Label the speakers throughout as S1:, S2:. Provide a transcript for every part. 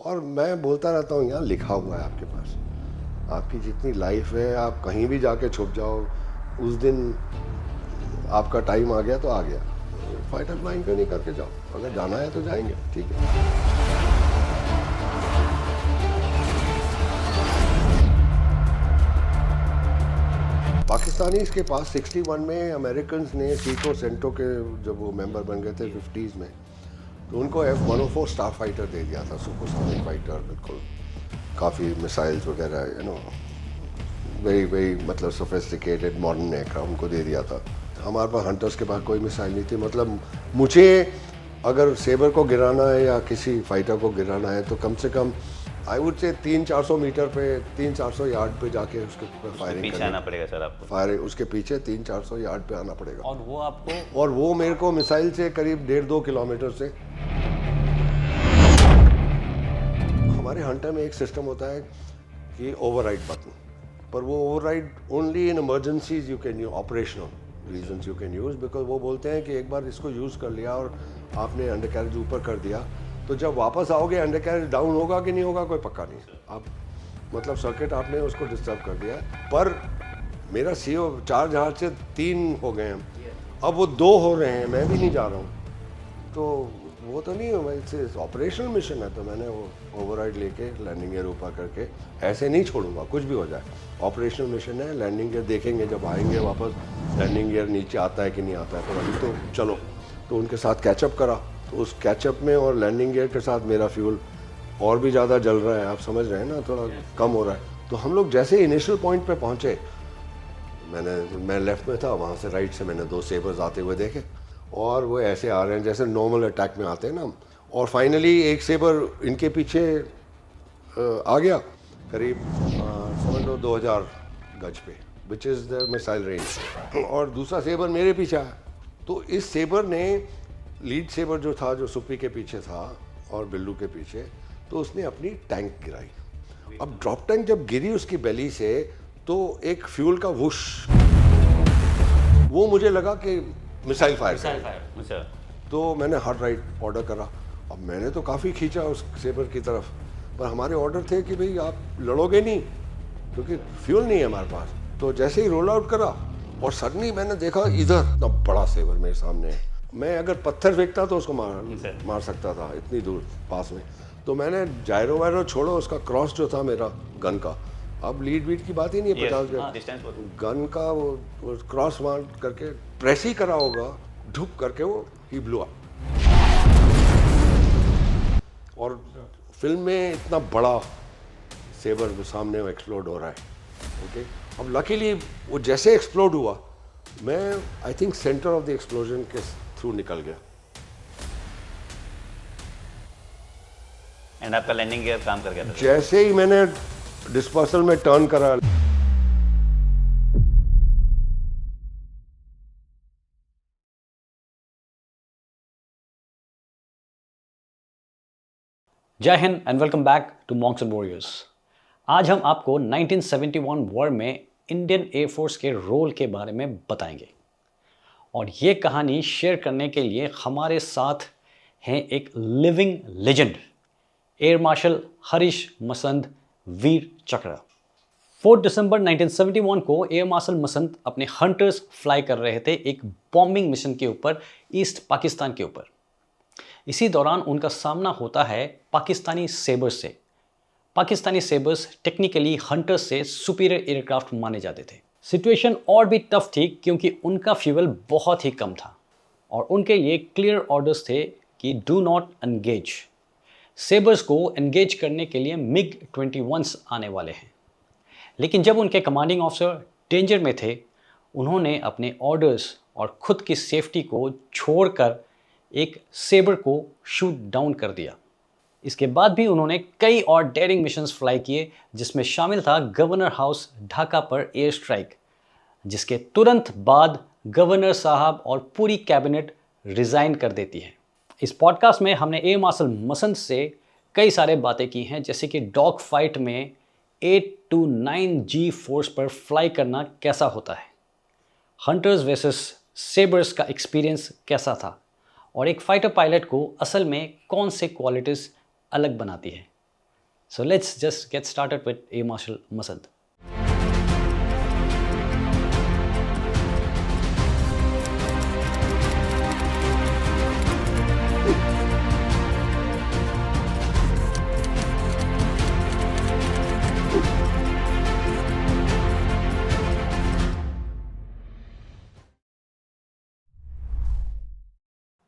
S1: और मैं बोलता रहता हूँ, यहाँ लिखा हुआ है आपके पास, आपकी जितनी लाइफ है, आप कहीं भी जाके छुप जाओ, उस दिन आपका टाइम आ गया तो आ गया। फाइटर फ्लाइंग क्यों नहीं करके जाओ, अगर जाना है तो जाएंगे, ठीक है। पाकिस्तानीज़ के पास 61 में अमेरिकन्स ने सीटो सेंटो के जब वो मेंबर बन गए थे 50s में, तो उनको F-104 स्टार फाइटर दे दिया था, सुपरसोनिक फाइटर, बिल्कुल काफ़ी मिसाइल्स वगैरह, वेरी वेरी मतलब सोफिस्टिकेटेड मॉडर्न एयरक्राफ्ट उनको दे दिया था। हमारे पास हंटर्स के पास कोई मिसाइल नहीं थी। मतलब मुझे अगर सेबर को गिराना है या किसी फाइटर को गिराना है तो कम से कम आई वुड से 300-400 मीटर पे, 300-400 यार्ड पे जाके उसके ऊपर फायरिंग
S2: पीछे आना पड़ेगा सर आपको।
S1: फायरिंग उसके पीछे 300-400 यार्ड पे आना पड़ेगा।
S2: और
S1: वो मेरे को मिसाइल से करीब 1.5-2 किलोमीटर से। हमारे हंटर में एक सिस्टम होता है कि ओवरराइड बटन, पर वो override only in emergencies you can use, operational reasons you can use, because वो बोलते हैं कि एक बार इसको यूज़ कर लिया और आपने अंडर कैरेज ऊपर कर दिया तो जब वापस आओगे अंडर कैरेज डाउन होगा कि नहीं होगा कोई पक्का नहीं। आप मतलब सर्किट आपने उसको डिस्टर्ब कर दिया। पर मेरा CO 4 जहाज से 3 हो गए हैं, अब वो 2 हो रहे हैं, मैं भी नहीं जा रहा हूँ, तो वो तो नहीं है, इट्स ऑपरेशनल मिशन है, तो मैंने वो ओवरराइड लेके लैंडिंग गियर ऊपर करके ऐसे नहीं छोड़ूंगा, कुछ भी हो जाए। ऑपरेशनल मिशन है, लैंडिंग गियर देखेंगे जब आएंगे वापस, लैंडिंग गियर नीचे आता है कि नहीं आता है, तो अभी तो चलो। तो उनके साथ कैचअप करा, तो उस कैचअप में और लैंडिंग गियर के साथ मेरा फ्यूल और भी ज़्यादा जल रहा है, आप समझ रहे हैं ना, थोड़ा कम हो रहा है। तो हम लोग जैसे इनिशियल पॉइंट पे पहुँचे, मैं लेफ़्ट में था, वहाँ से राइट से मैंने 2 सेबर्स आते हुए देखे और वो ऐसे आ रहे हैं जैसे नॉर्मल अटैक में आते हैं ना, और फाइनली एक सेबर इनके पीछे आ गया करीब समझ लो 2000 गज पे, which is the missile range, और दूसरा सेबर मेरे पीछे आया। तो इस सेबर ने, लीड सेबर जो था, जो सुप्पी के पीछे था और बिल्लू के पीछे, तो उसने अपनी टैंक गिराई। अब ड्रॉप टैंक जब गिरी उसकी बेली से, तो एक फ्यूल का वुश, वो मुझे लगा कि मिसाइल फायर। तो मैंने हार्ड राइट ऑर्डर करा। अब मैंने तो काफ़ी खींचा उस सेबर की तरफ, पर हमारे ऑर्डर थे कि भाई आप लड़ोगे नहीं क्योंकि फ्यूल नहीं है हमारे पास। तो जैसे ही रोल आउट करा और सडनली मैंने देखा इधर इतना बड़ा सेबर मेरे सामने है, मैं अगर पत्थर फेंकता तो उसको मार सकता था, इतनी दूर पास में। तो मैंने जायरो वायरो छोड़ो, उसका क्रॉस जो था मेरा गन का, अब लीड वीड की बात ही नहीं है, 50 गन का वो क्रॉस मार करके प्रेस ही करा होगा, ढुक करके वो ही ब्लू अप। और फिल्म में इतना बड़ा सेबर सामने एक्सप्लोड हो रहा है, ओके। अब लकीली वो जैसे एक्सप्लोड हुआ, मैं I think centre of the explosion के थ्रू निकल गया।
S2: एंड आपका लैंडिंग गियर काम कर गया था?
S1: जैसे ही मैंने डिस्पर्सल में टर्न करा,
S3: Jai Hind and welcome back to monks and warriors. आज हम आपको 1971 वॉर में इंडियन एयरफोर्स के रोल के बारे में बताएंगे, और ये कहानी शेयर करने के लिए हमारे साथ हैं एक living legend, air marshal Harish Masand Vir Chakra. 4 दिसंबर 1971 को एयर मार्शल मसंद अपने हंटर्स फ्लाई कर रहे थे एक बॉम्बिंग मिशन के ऊपर ईस्ट पाकिस्तान के ऊपर। इसी दौरान उनका सामना होता है पाकिस्तानी सेबर्स से। पाकिस्तानी सेबर्स टेक्निकली हंटर्स से सुपीरियर एयरक्राफ्ट माने जाते थे। सिचुएशन और भी टफ थी क्योंकि उनका फ्यूल बहुत ही कम था और उनके लिए क्लियर ऑर्डर्स थे कि डू नॉट एंगेज। सेबर्स को एंगेज करने के लिए MiG-21s आने वाले हैं, लेकिन जब उनके कमांडिंग ऑफिसर डेंजर में थे, उन्होंने अपने ऑर्डर्स और खुद की सेफ्टी को छोड़कर एक सेबर को शूट डाउन कर दिया। इसके बाद भी उन्होंने कई और डेयरिंग मिशंस फ्लाई किए, जिसमें शामिल था गवर्नर हाउस ढाका पर एयर स्ट्राइक, जिसके तुरंत बाद गवर्नर साहब और पूरी कैबिनेट रिजाइन कर देती है। इस पॉडकास्ट में हमने एयर मार्शल मसंद से कई सारे बातें की हैं, जैसे कि डॉग फाइट में 8 to 9G फोर्स पर फ्लाई करना कैसा होता है, हंटर्स वर्सेस सेबर्स का एक्सपीरियंस कैसा था, और एक फाइटर पायलट को असल में कौन से क्वालिटीज़ अलग बनाती है। So let's just get started with Air Marshal Masad.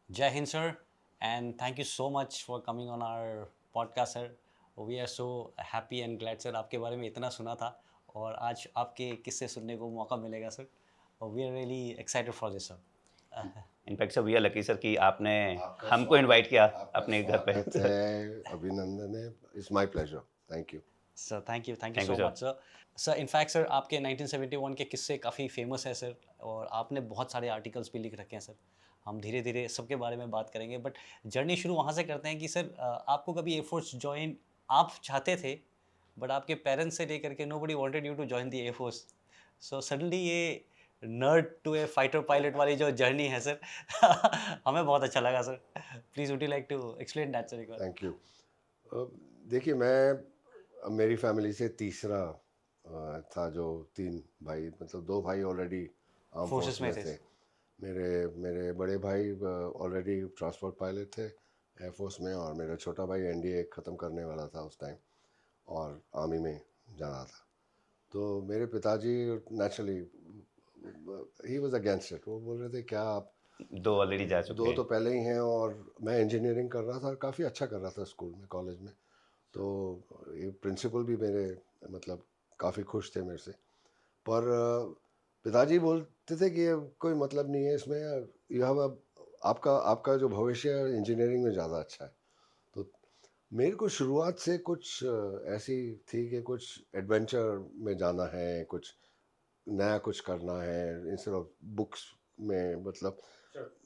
S3: Jai Hind, sir, and thank you so much for coming on our podcast, sir. We are so happy and glad, sir. आपके बारे में इतना सुना था और आज आपके किस्से सुनने को मौका मिलेगा, सर. और we are really excited for this, sir.
S2: In fact sir we are lucky sir कि आपने हमको इनवाइट किया अपने घर पे.
S1: अभिनंदन है. It's my pleasure. Thank you.
S3: Sir thank you
S2: Thank you,
S3: so
S2: sir.
S3: Much, sir. Sir in fact sir आपके 1971 के किस्से काफ़ी फेमस है, सर, और आपने बहुत सारे आर्टिकल्स भी लिख रखे हैं, सर. हम धीरे धीरे सबके बारे में बात करेंगे, बट जर्नी शुरू वहाँ से करते हैं कि सर आपको कभी एयरफोर्स ज्वाइन आप चाहते थे, बट आपके पेरेंट्स से लेकर के nobody wanted you to join the air force. So suddenly ये nerd to a fighter pilot वाली जो जर्नी है, सर, हमें बहुत अच्छा लगा, sir. Please would you like to explain that, sir.
S1: Thank you. देखिए, मैं मेरी फैमिली से तीसरा था जो 3 भाई, मतलब 2 भाई ऑलरेडी आर्म
S3: Forces
S1: फोर्स
S3: में
S1: में
S3: थे.
S1: थे. मेरे बड़े भाई ऑलरेडी ट्रांसपोर्ट पायलट थे एयरफोर्स में, और मेरा छोटा भाई एनडीए ख़त्म करने वाला था उस टाइम और आर्मी में जाना था. तो मेरे पिताजी naturally he was against it. वो बोल रहे थे क्या आप
S2: 2 ऑलरेडी जा चुके
S1: 2
S2: हैं.
S1: तो पहले ही हैं, और मैं इंजीनियरिंग कर रहा था, काफ़ी अच्छा कर रहा था स्कूल में, कॉलेज में. तो ये प्रिंसिपल भी मेरे मतलब काफ़ी खुश थे मेरे से. पर पिताजी बोलते थे कि ये कोई मतलब नहीं है इसमें, यू हैव आपका जो भविष्य है इंजीनियरिंग में ज़्यादा अच्छा है. तो मेरे को शुरुआत से कुछ ऐसी थी कि कुछ एडवेंचर में जाना है, कुछ नया कुछ करना है इंस्टेड ऑफ बुक्स में. मतलब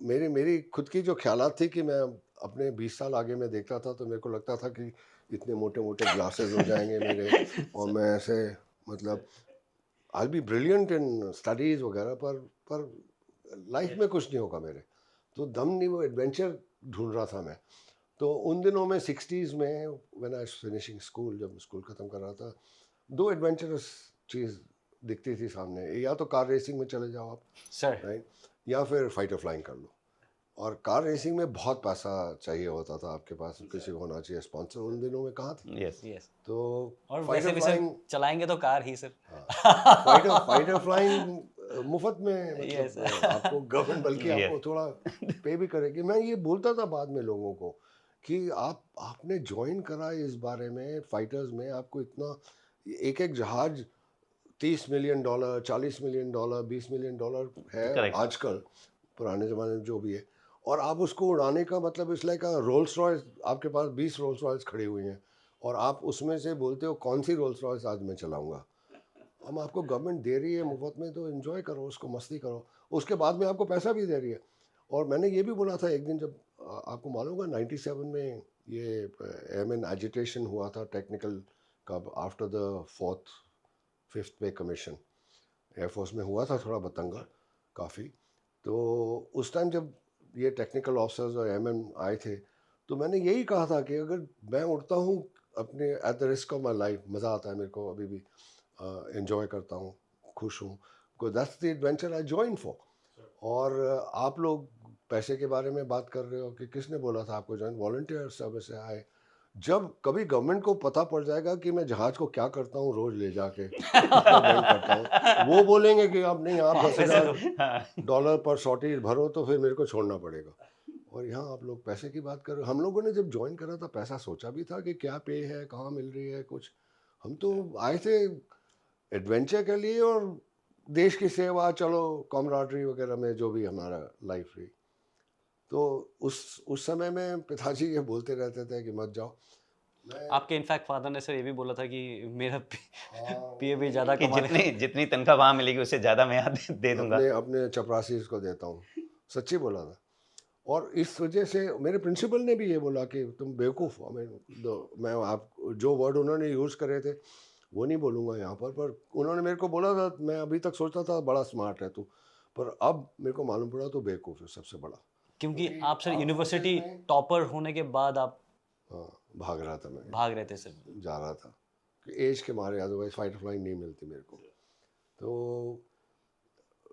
S1: मेरी खुद की जो ख्यालात थी कि मैं अपने 20 साल आगे में देखता था, तो मेरे को लगता था कि इतने मोटे मोटे ग्लासेस हो जाएंगे मेरे, और मैं ऐसे मतलब आई बी ब्रिलियंट इन स्टडीज़ वगैरह, पर लाइफ में कुछ नहीं होगा मेरे. तो दम नहीं, वो एडवेंचर ढूंढ रहा था मैं. तो उन दिनों में 60s में व्हेन आई फिनिशिंग स्कूल, जब स्कूल ख़त्म कर रहा था, 2 एडवेंचरस चीज़ दिखती थी सामने. या तो कार रेसिंग में चले जाओ आप,
S3: सर.
S1: राइट, या फिर फाइटर फ्लाइंग कर लो. और कार रेसिंग में बहुत पैसा चाहिए होता था, आपके पास किसी को होना चाहिए स्पॉन्सर. उन दिनों में कहाँ थे.
S2: यस.
S3: यस.
S1: तो
S3: और वैसे
S1: फाइटर
S3: भी सर
S1: फ्लाइंग,
S3: चलाएंगे तो कार ही, सर.
S1: फाइटर फ्लाइंग मुफ्त में,
S3: Yes.
S1: मतलब आपको गवर्नमेंट बल्कि
S2: Yes.
S1: आपको थोड़ा पे भी करेगी. मैं ये बोलता था बाद में लोगों को कि आपने ज्वाइन करा इस बारे में, फाइटर्स में आपको इतना, एक जहाज $30 मिलियन, $40 मिलियन, $20 मिलियन है
S2: Correct.
S1: आजकल, पुराने ज़माने में जो भी है, और आप उसको उड़ाने का मतलब इस लाइक रोल्स रॉयस, आपके पास 20 रोल्स रॉयस खड़ी हुई हैं, और आप उसमें से बोलते हो कौन सी रोल्स रॉयस आज मैं चलाऊंगा. हम आपको गवर्नमेंट दे रही है मुफ्त में, तो एंजॉय करो उसको, मस्ती करो. उसके बाद में आपको पैसा भी दे रही है. और मैंने ये भी बोला था एक दिन, जब आपको मालूम होगा 97 में ये एयरमैन एजिटेशन हुआ था टेक्निकल का, आफ्टर द 4th 5th पे कमीशन एयरफोर्स में हुआ था, थोड़ा बतंगा काफ़ी. तो उस टाइम जब ये टेक्निकल ऑफिसर्स और एयरमैन आए थे, तो मैंने यही कहा था कि अगर मैं उड़ता हूँ अपने at the risk of my life, मज़ा आता है मेरे को, अभी भी एंजॉय करता हूँ, खुश हूँ, because that's the adventure I join for. और आप लोग पैसे के बारे में बात कर रहे हो कि किसने बोला था आपको ज्वाइन, वॉलंटियर सर्विस से आए. जब कभी गवर्नमेंट को पता पड़ जाएगा कि मैं जहाज को क्या करता हूँ रोज ले जाके कितना बैंड करता हूँ, वो बोलेंगे कि अब नहीं, आप $10,000 पर शॉर्टेज भरो, तो फिर मेरे को छोड़ना पड़ेगा. और यहाँ आप लोग पैसे की बात कर रहे हो. हम लोगों ने जब ज्वाइन करा था, पैसा सोचा भी था कि क्या पे है, कहाँ मिल रही है कुछ. हम तो आए थे एडवेंचर के लिए और देश की सेवा, चलो कॉमराडरी वगैरह में जो भी हमारा लाइफ रही. तो उस समय में पिताजी ये बोलते रहते थे कि मत जाओ.
S3: आपके इनफैक्ट फादर ने सर ये भी बोला था कि मेरा पीए भी ज़्यादा
S2: कि
S3: कमा
S2: जितनी तनख्वाह वहाँ मिलेगी उससे ज़्यादा मैं यहाँ दे दूंगा.
S1: अपने चपरासीज को देता हूँ. सच्ची बोला था. और इस वजह से मेरे प्रिंसिपल ने भी ये बोला कि तुम बेवकूफ़ हो. मैं आप जो वर्ड उन्होंने यूज़ करे थे वो नहीं बोलूँगा यहाँ पर उन्होंने मेरे को बोला था, मैं अभी तक सोचता था बड़ा स्मार्ट है तू, पर अब मेरे को मालूम पड़ा तो बेवकूफ़ है सबसे बड़ा.
S3: क्योंकि आप सर यूनिवर्सिटी टॉपर होने के बाद आप
S1: हाँ, भाग रहा था मैं,
S3: भाग रहे थे सर?
S1: जा रहा था एज के मारे, अदरवाइज फाइटर फ्लाइंग नहीं मिलती मेरे को। तो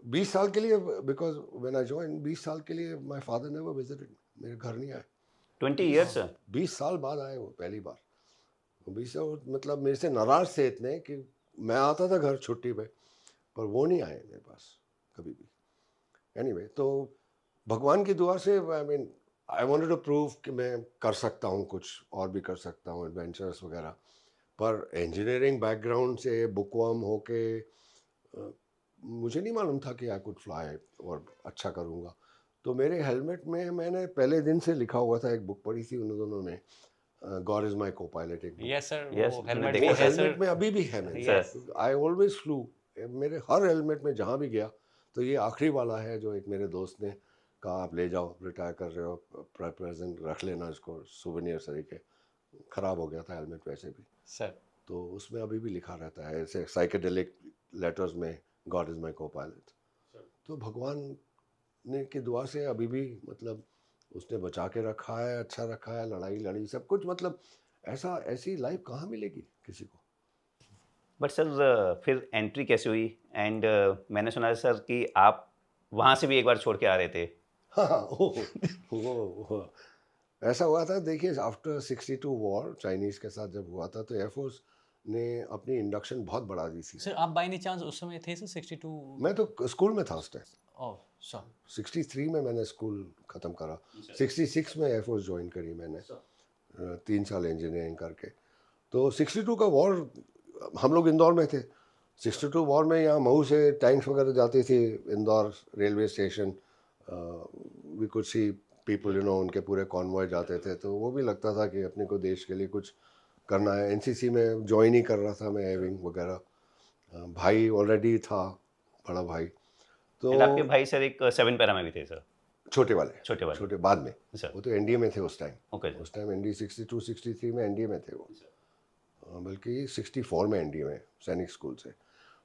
S1: 20 साल के लिए, बिकॉज व्हेन आई जॉइन 20 साल के लिए माय फादर नेवर विजिटेड, मेरे घर नहीं आए।
S2: 20 years?
S1: 20 साल बाद आए वो पहली बार। 20 साल मतलब मेरे से नाराज थे इतने कि मैं आता था घर छुट्टी पे, पर वो नहीं आए मेरे पास कभी भी। एनीवे, तो भगवान की दुआ से I mean I wanted to prove कि मैं कर सकता हूँ, कुछ और भी कर सकता हूँ, एडवेंचर्स वगैरह। पर इंजीनियरिंग बैकग्राउंड से बुकवर्म होके मुझे नहीं मालूम था कि आई कुड फ्लाई और अच्छा करूँगा। तो मेरे हेलमेट में मैंने पहले दिन से लिखा हुआ था, एक बुक पढ़ी थी उन दोनों ने, गॉड इज़ माई को पायलट, एक बुक।
S3: यस सर,
S2: Yes,
S3: वो
S2: मैंने
S3: हेलमेट
S2: देखा
S3: भी
S1: वो
S3: है
S1: हेलमेट
S3: सर।
S1: में अभी भी है मेरे
S3: Yes.
S1: साथ। आई ऑलवेज फ्लू, मेरे हर हेलमेट में जहाँ भी गया, तो ये आखिरी वाला है जो एक मेरे दोस्त ने कहा आप ले जाओ, रिटायर कर रहे हो, प्रेजेंट रख लेना इसको, सुवेनियर तरीके। ख़राब हो गया था हेलमेट वैसे भी,
S3: सर
S1: तो उसमें अभी भी लिखा रहता है ऐसे साइकेडेलिक लेटर्स में, गॉड इज़ माई को पायलट। तो भगवान ने की दुआ से अभी भी मतलब उसने बचा के रखा है, अच्छा रखा है, लड़ाई लड़ी सब कुछ, मतलब ऐसी लाइफ कहाँ मिलेगी किसी को।
S2: बट सर फिर एंट्री कैसे हुई? एंड मैंने सुना है सर कि आप वहाँ से भी एक बार छोड़ के आ रहे थे।
S1: हाँ हाँ, वो ऐसा हुआ था। देखिए, आफ्टर 62 वॉर चाइनीज़ के साथ जब हुआ था, तो एयरफोर्स ने अपनी इंडक्शन बहुत बढ़ा दी थी।
S3: सर आप बाय एनी चांस उस समय थे सर 62?
S1: मैं तो स्कूल में था उस टाइम।
S3: Oh sir.
S1: 63 में मैंने स्कूल ख़त्म करा, 66 में एयरफोर्स ज्वाइन करी मैंने, 3 साल इंजीनियरिंग करके। तो 62 का वॉर, हम लोग इंदौर में थे। 62 वॉर में यहाँ मऊ से टैंक्स वगैरह जाती थी Indore railway station, we could see people, you know, उनके पूरे कॉन्वॉय जाते थे। तो वो भी लगता था कि अपने को देश के लिए कुछ करना है। एनसीसी में ज्वाइन ही कर रहा था मैं, एविंग वगैरह। भाई ऑलरेडी था, बड़ा भाई। तो
S2: एंड आपके भाई सर एक 7 पैरा में भी थे सर?
S1: छोटे वाले,
S2: छोटे वाले।
S1: छोटे बाद में,
S2: सर।
S1: वो तो एनडीए में थे उस टाइम।
S2: Okay sir.
S1: उस टाइम एनडीए 62 63 में एनडीए में थे वो, बल्कि 64 में एनडीए में सैनिक स्कूल से।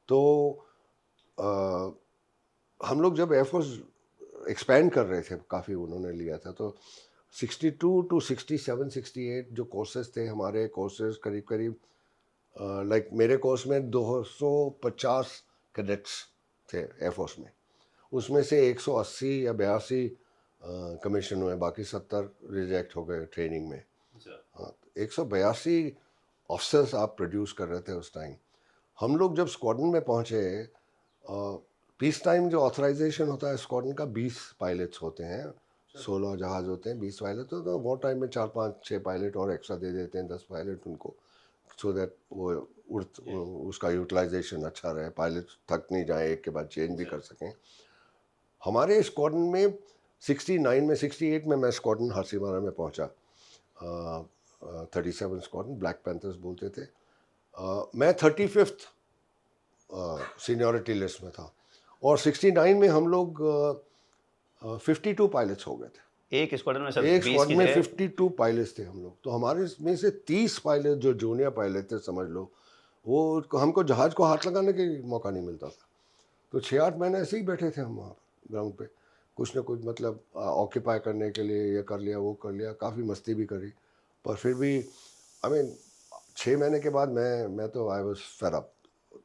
S1: तो हम लोग जब एयरफोर्स एक्सपैंड कर रहे थे, काफ़ी उन्होंने लिया था, तो 62 टू 67 68 जो कोर्सेज थे हमारे, कोर्सेज करीब करीब लाइक मेरे कोर्स में 250 कैडेट्स थे एयरफोर्स में। उसमें से 180 या 82 कमीशन हुए, बाकी 70 रिजेक्ट हो गए ट्रेनिंग में। हाँ, 182 ऑफिसर्स आप प्रोड्यूस कर रहे थे उस टाइम। हम लोग जब स्क्वाड्रन में पहुँचे, पीस टाइम जो ऑथराइजेशन होता है स्क्वाड्रन का, 20 पायलट्स होते हैं, 16 जहाज़ होते हैं, 20 पायलट। तो वो टाइम में 4 5 6 पायलट और एक्स्ट्रा दे देते हैं, 10 पायलट उनको, सो दैट वो उसका यूटिलाइजेशन अच्छा रहे, पायलट थक नहीं जाए, एक के बाद चेंज भी कर सकें। हमारे स्क्वाड्रन में 69 में 68 में मैं स्क्वाड्रन हासीमारा में पहुंचा, 37 स्क्वाड्रन, ब्लैक पैंथर्स बोलते थे। मैं 35th सीनियरिटी लिस्ट में था, और 69 में हम लोग 52 पायलट्स हो गए थे।
S2: एक स्क्वाड्रन में सर
S1: एक
S2: 20
S1: स्क्वाड
S2: की
S1: में
S2: जगह
S1: 52 पायलट्स थे हम लोग। तो हमारे में से 30 पायलट जो जूनियर पायलट थे, समझ लो, वो हमको जहाज़ को हाथ लगाने के मौका नहीं मिलता था। तो 6-8 महीने ऐसे ही बैठे थे हम वहाँ ग्राउंड पे, कुछ ना कुछ मतलब ऑक्यूपाई करने के लिए, ये कर लिया वो कर लिया, काफ़ी मस्ती भी करी। पर फिर भी आई मीन 6 महीने के बाद मैं तो आई वाज फेड अप।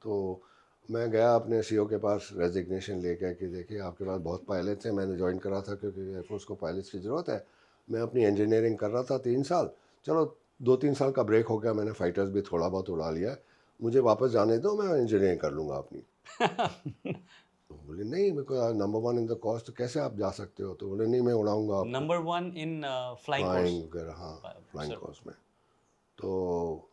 S1: तो मैं गया अपने सीईओ के पास रेजिग्नेशन लेके कि देखिए, आपके पास बहुत पायलट्स हैं, मैंने ज्वाइन करा था क्योंकि एयरफोर्स को पायलट्स की ज़रूरत है। मैं अपनी इंजीनियरिंग कर रहा था 3 साल, चलो 2-3 साल का ब्रेक हो गया, मैंने फाइटर्स भी थोड़ा बहुत उड़ा लिया, मुझे वापस जाने दो, मैं इंजीनियरिंग कर लूँगा अपनी। तो बोले नहीं, मेरे को नंबर 1 इन द कॉस्ट, तो कैसे आप जा सकते हो? तो बोले नहीं, मैं उड़ाऊँगा आपको।
S3: Number 1 in flying
S1: flying
S3: course.
S1: वगैरह, हाँ, फ्लाइंग कोर्स में। तो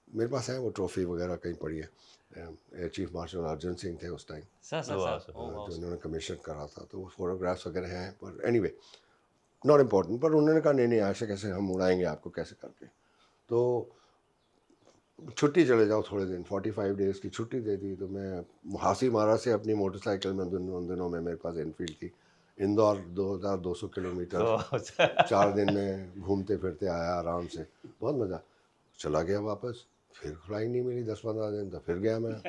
S1: मेरे पास है वो ट्रॉफी वगैरह कहीं पड़ी है। Air chief marshal Arjan Singh थे उस टाइम,
S3: सर सर
S2: वाह,
S3: सर
S2: सर।
S3: ओह वाह
S1: जो उन्होंने कमीशन करा था, तो वो फोटोग्राफ्स वगैरह हैं। पर एनीवे, नॉट इम्पॉर्टेंट। पर उन्होंने कहा नहीं नहीं, ऐसे कैसे हम उड़ाएंगे आपको, कैसे करके। तो छुट्टी चले जाओ थोड़े दिन, 45 डेज़ की छुट्टी दे दी। तो मैं हासीमारा से अपनी मोटरसाइकिल में, उन दिनों में मेरे पास एनफील्ड थी, इंदौर 2200 किलोमीटर
S2: तो सर
S1: 4 दिन में घूमते फिरते आया आराम से, बहुत मज़ा। चला गया वापस, फिर फ्लाइंग नहीं मिली 10-15 दिन, तो फिर गया मैं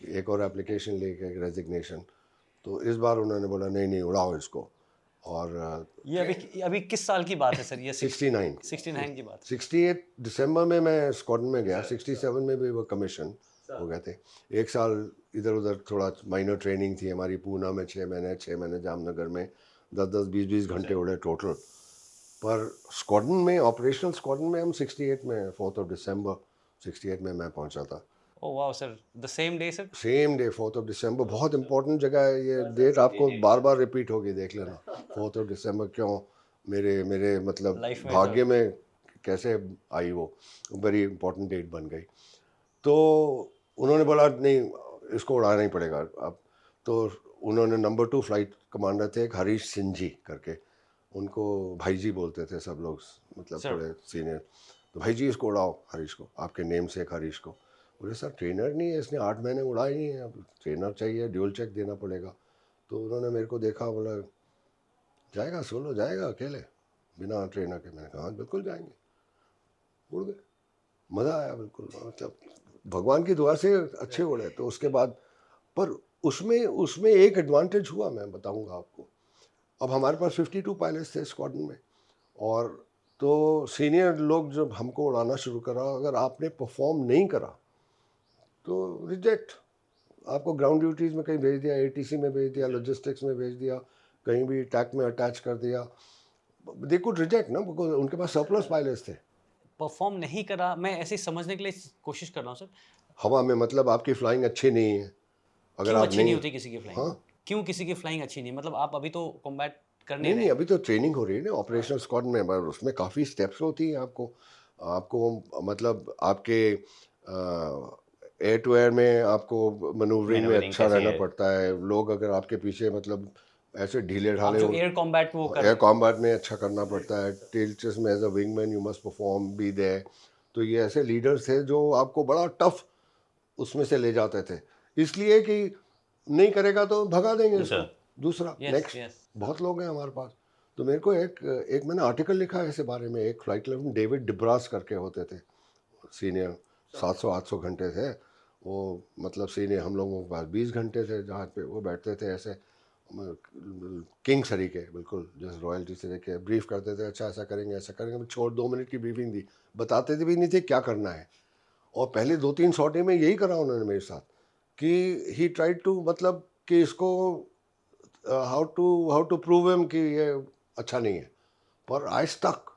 S1: एक और एप्लीकेशन लेके, एक रेजिग्नेशन। तो इस बार उन्होंने बोला नहीं नहीं, उड़ाओ इसको। और
S3: ये अभी किस साल की बात है सर? ये
S1: 69
S3: 69 की बात है।
S1: 68 दिसंबर में मैं स्क्वाड्रन में गया, 67 में भी वो कमीशन हो गए थे। एक साल इधर उधर थोड़ा माइनर ट्रेनिंग थी हमारी, पूना में 6 महीने जामनगर में 10-10 20-20 घंटे उड़े टोटल। पर स्क्वाड्रन में, ऑपरेशनल स्क्वाड्रन में हम 68 में 4 दिसंबर 68 में मैं पहुंचा था।
S3: Oh wow sir, the same day sir?
S1: Same day 4 दिसंबर, बहुत इंपॉर्टेंट जगह है ये डेट, आपको बार बार रिपीट होगी, देख लेना। 4 दिसंबर क्यों मेरे मेरे मतलब
S3: लाइफ में
S1: भाग्य में कैसे आई, वो वेरी इंपॉर्टेंट डेट बन गई। तो उन्होंने बोला नहीं, इसको उड़ाना ही पड़ेगा अब। तो उन्होंने नंबर 2 फ्लाइट कमांडर थे एक हरीश सिंह जी करके, उनको भाई जी बोलते थे सब लोग, मतलब
S3: Sir.
S1: थोड़े सीनियर। तो भाई जी इसको उड़ाओ हरीश को, आपके नेम से एक हरीश को। बोले सर ट्रेनर नहीं है, इसने 8 महीने उड़ाई नहीं है, अब ट्रेनर चाहिए, ड्यूल चेक देना पड़ेगा। तो उन्होंने मेरे को देखा, बोला जाएगा सोलो, जाएगा अकेले बिना ट्रेनर के? मैंने कहा हाँ बिल्कुल जाएंगे। उड़ गए, मज़ा आया बिल्कुल, मतलब भगवान की दुआ से अच्छे उड़े। तो उसके बाद पर उसमें उसमें एक एडवांटेज हुआ, मैं बताऊंगा आपको। अब हमारे पास 52 पायलट्स थे स्क्वाड्रन में, और तो सीनियर लोग जब हमको उड़ाना शुरू करा, अगर आपने परफॉर्म नहीं करा तो रिजेक्ट। आपको ग्राउंड ड्यूटीज़ में कहीं भेज दिया, एटीसी में भेज दिया, लॉजिस्टिक्स में भेज दिया, कहीं भी टैक में अटैच कर दिया, दे कुड रिजेक्ट ना, बिकॉज उनके पास सरप्लस पायलट्स थे।
S3: परफॉर्म नहीं करा, मैं ऐसे ही समझने के लिए कोशिश कर रहा हूँ सर।
S1: हवा में मतलब आपकी फ्लाइंग अच्छी नहीं है, अगर
S3: क्यों
S1: आप
S3: अच्छी नहीं होती किसी की फ्लाइंग?
S1: हाँ
S3: क्यों किसी की फ्लाइंग अच्छी नहीं? मतलब आप अभी तो कॉम्बैट करने
S1: नहीं
S3: रहे
S1: नहीं,
S3: हैं।
S1: अभी तो ट्रेनिंग हो रही है ना ऑपरेशनल स्क्वाड में, पर उसमें काफ़ी स्टेप्स होती हैं। आपको आपको मतलब आपके एयर टू एयर में आपको मनूवरिंग में
S2: मैनूवरिंग
S1: अच्छा
S2: कैसी
S1: रहना
S2: है?
S1: पड़ता है। लोग अगर आपके पीछे मतलब ऐसे ढीले
S3: आप
S1: ढाले
S3: जो एयर कॉम्बैट वो कर रहे
S1: एयर
S3: हैं।
S1: कॉम्बैट में अच्छा करना पड़ता है। टेल्चस में as a wingman you must perform be there. तो ये ऐसे लीडर्स थे जो आपको बड़ा टफ उसमें से ले जाते थे, इसलिए कि नहीं करेगा तो भगा देंगे इसको,
S2: दूसरा।
S1: दूसरा
S3: यस
S1: नेक्स्ट।
S3: यस।
S1: बहुत लोग हैं हमारे पास। तो मेरे को एक मैंने आर्टिकल लिखा है ऐसे बारे में। एक फ्लाइट लेफ्टिनेंट डेविड डिब्रास करके होते थे सीनियर, 700-800 घंटे थे वो, मतलब सीनियर। हम लोगों के पास 20 घंटे थे जहाज पे। वो बैठते थे ऐसे किंग सरीके, बिल्कुल जैसे रॉयल्टी से देखे, ब्रीफ करते थे, अच्छा ऐसा करेंगे ऐसा करेंगे। छोड़ 2 मिनट की ब्रीफिंग दी, बताते थे भी नहीं थे क्या करना है। और पहले 2-3 शॉटे में यही करा उन्होंने मेरे साथ कि ही ट्राइड टू, मतलब कि इसको हाउ टू प्रूव हिम कि ये अच्छा नहीं है। पर आई स्टक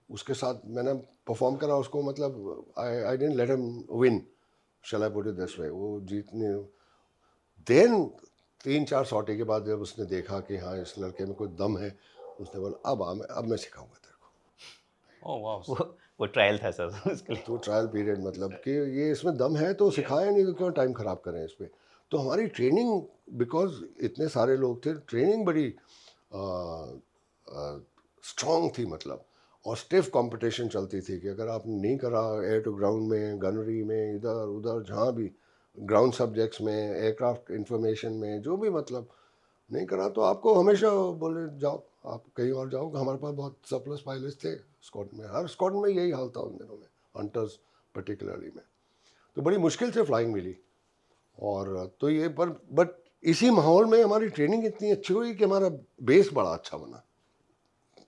S1: उसके साथ, मैंने परफॉर्म करा उसको, मतलब I didn't let him win, shall I put it this way. वो जीतने देन 3-4 शॉटे के बाद जब उसने देखा कि हाँ इस लड़के में कोई दम है, उसने बोला अब मैं सिखाऊंगा तेरे को।
S3: Oh wow.
S2: वो ट्रायल था सर उसके लिए।
S1: तो ट्रायल पीरियड, मतलब कि ये इसमें दम है तो सिखाएं, नहीं तो क्यों टाइम ख़राब करें इस पर। तो हमारी ट्रेनिंग, बिकॉज इतने सारे लोग थे, ट्रेनिंग बड़ी स्ट्रॉन्ग थी, मतलब। और स्टिफ कंपटीशन चलती थी कि अगर आपने नहीं करा एयर टू ग्राउंड में, गनरी में, इधर उधर जहाँ भी, ग्राउंड सब्जेक्ट्स में, एयरक्राफ्ट इंफॉर्मेशन में, जो भी, मतलब नहीं करा तो आपको हमेशा बोले जाओ, आप कहीं और जाओ। हमारे पास बहुत सरप्लस पायलट्स थे स्क्वाड में, हर स्क्वाड में यही हाल था उन दिनों में, हंटर्स पर्टिकुलरली में। तो बड़ी मुश्किल से फ्लाइंग मिली। और तो ये बट इसी माहौल में हमारी ट्रेनिंग इतनी अच्छी हुई कि हमारा बेस बड़ा अच्छा बना।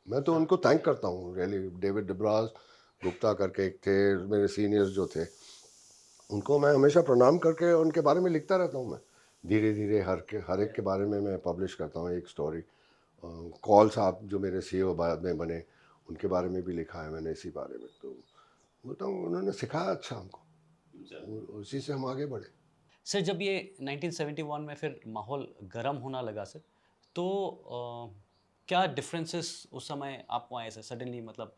S1: मैं तो उनको थैंक करता हूँ रियली। डेविड डिब्रास गुप्ता करके एक थे मेरे सीनियर्स जो थे, उनको मैं हमेशा प्रणाम करके उनके बारे में लिखता रहता हूँ। मैं धीरे धीरे हर एक के बारे में मैं पब्लिश करता हूँ एक स्टोरी। कॉल साहब जो मेरे सीईओ बाद में बने, उनके बारे में भी लिखा है मैंने इसी बारे में। तो बताऊँ उन्होंने सिखाया अच्छा हमको, उसी से हम आगे बढ़े।
S3: सर जब ये 1971 में फिर माहौल गर्म होना लगा सर, तो क्या डिफरेंसेस उस समय आपको आए सर सडनली? मतलब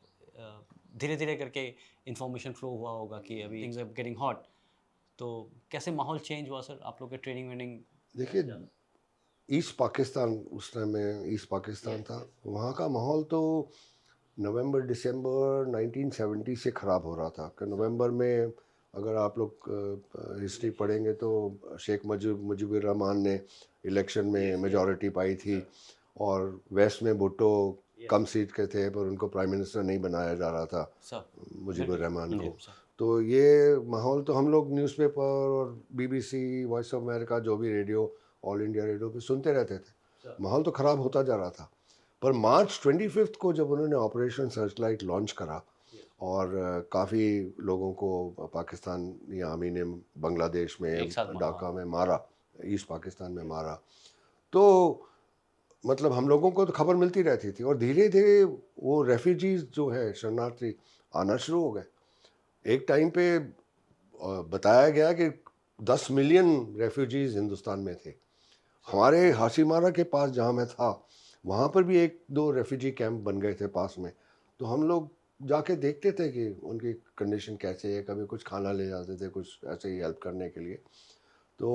S3: धीरे धीरे करके इंफॉर्मेशन फ्लो हुआ होगा कि अभी थिंग्स आर गेटिंग हॉट, तो कैसे माहौल चेंज हुआ सर आप लोग के ट्रेनिंग वेनिंग?
S1: देखिए ईस्ट पाकिस्तान, उस टाइम में ईस्ट पाकिस्तान था, वहाँ का माहौल तो नवंबर दिसंबर 1970 से ख़राब हो रहा था। कि नवंबर में अगर आप लोग हिस्ट्री पढ़ेंगे तो शेख मुजीबुर रहमान ने इलेक्शन में मेजॉरिटी पाई थी, और वेस्ट में भुट्टो कम सीट के थे पर उनको प्राइम मिनिस्टर नहीं बनाया जा रहा था,
S3: सर
S1: मुजीबुर रहमान
S2: जी,
S1: को। तो ये माहौल तो हम लोग न्यूज़पेपर और बीबीसी, वॉइस ऑफ अमेरिका, जो भी रेडियो, ऑल इंडिया रेडियो पे सुनते रहते थे। माहौल तो ख़राब होता जा रहा था। पर मार्च 25 को जब उन्होंने ऑपरेशन सर्चलाइट लॉन्च करा और काफ़ी लोगों को पाकिस्तानी आर्मी ने बांग्लादेश में
S3: एक साथ मारा।
S1: ढाका में मारा, ईस्ट पाकिस्तान में मारा, तो मतलब हम लोगों को तो खबर मिलती रहती थी और धीरे धीरे वो रेफ्यूजीज जो है शरणार्थी आना शुरू हो गए। एक टाइम पे बताया गया कि 10 मिलियन रेफ्यूजीज हिंदुस्तान में थे। हमारे हाशिमारा के पास जहाँ मैं था वहाँ पर भी एक दो रेफ्यूजी कैंप बन गए थे पास में, तो हम लोग जाके देखते थे कि उनकी कंडीशन कैसे है, कभी कुछ खाना ले जाते थे, कुछ ऐसे ही हेल्प करने के लिए। तो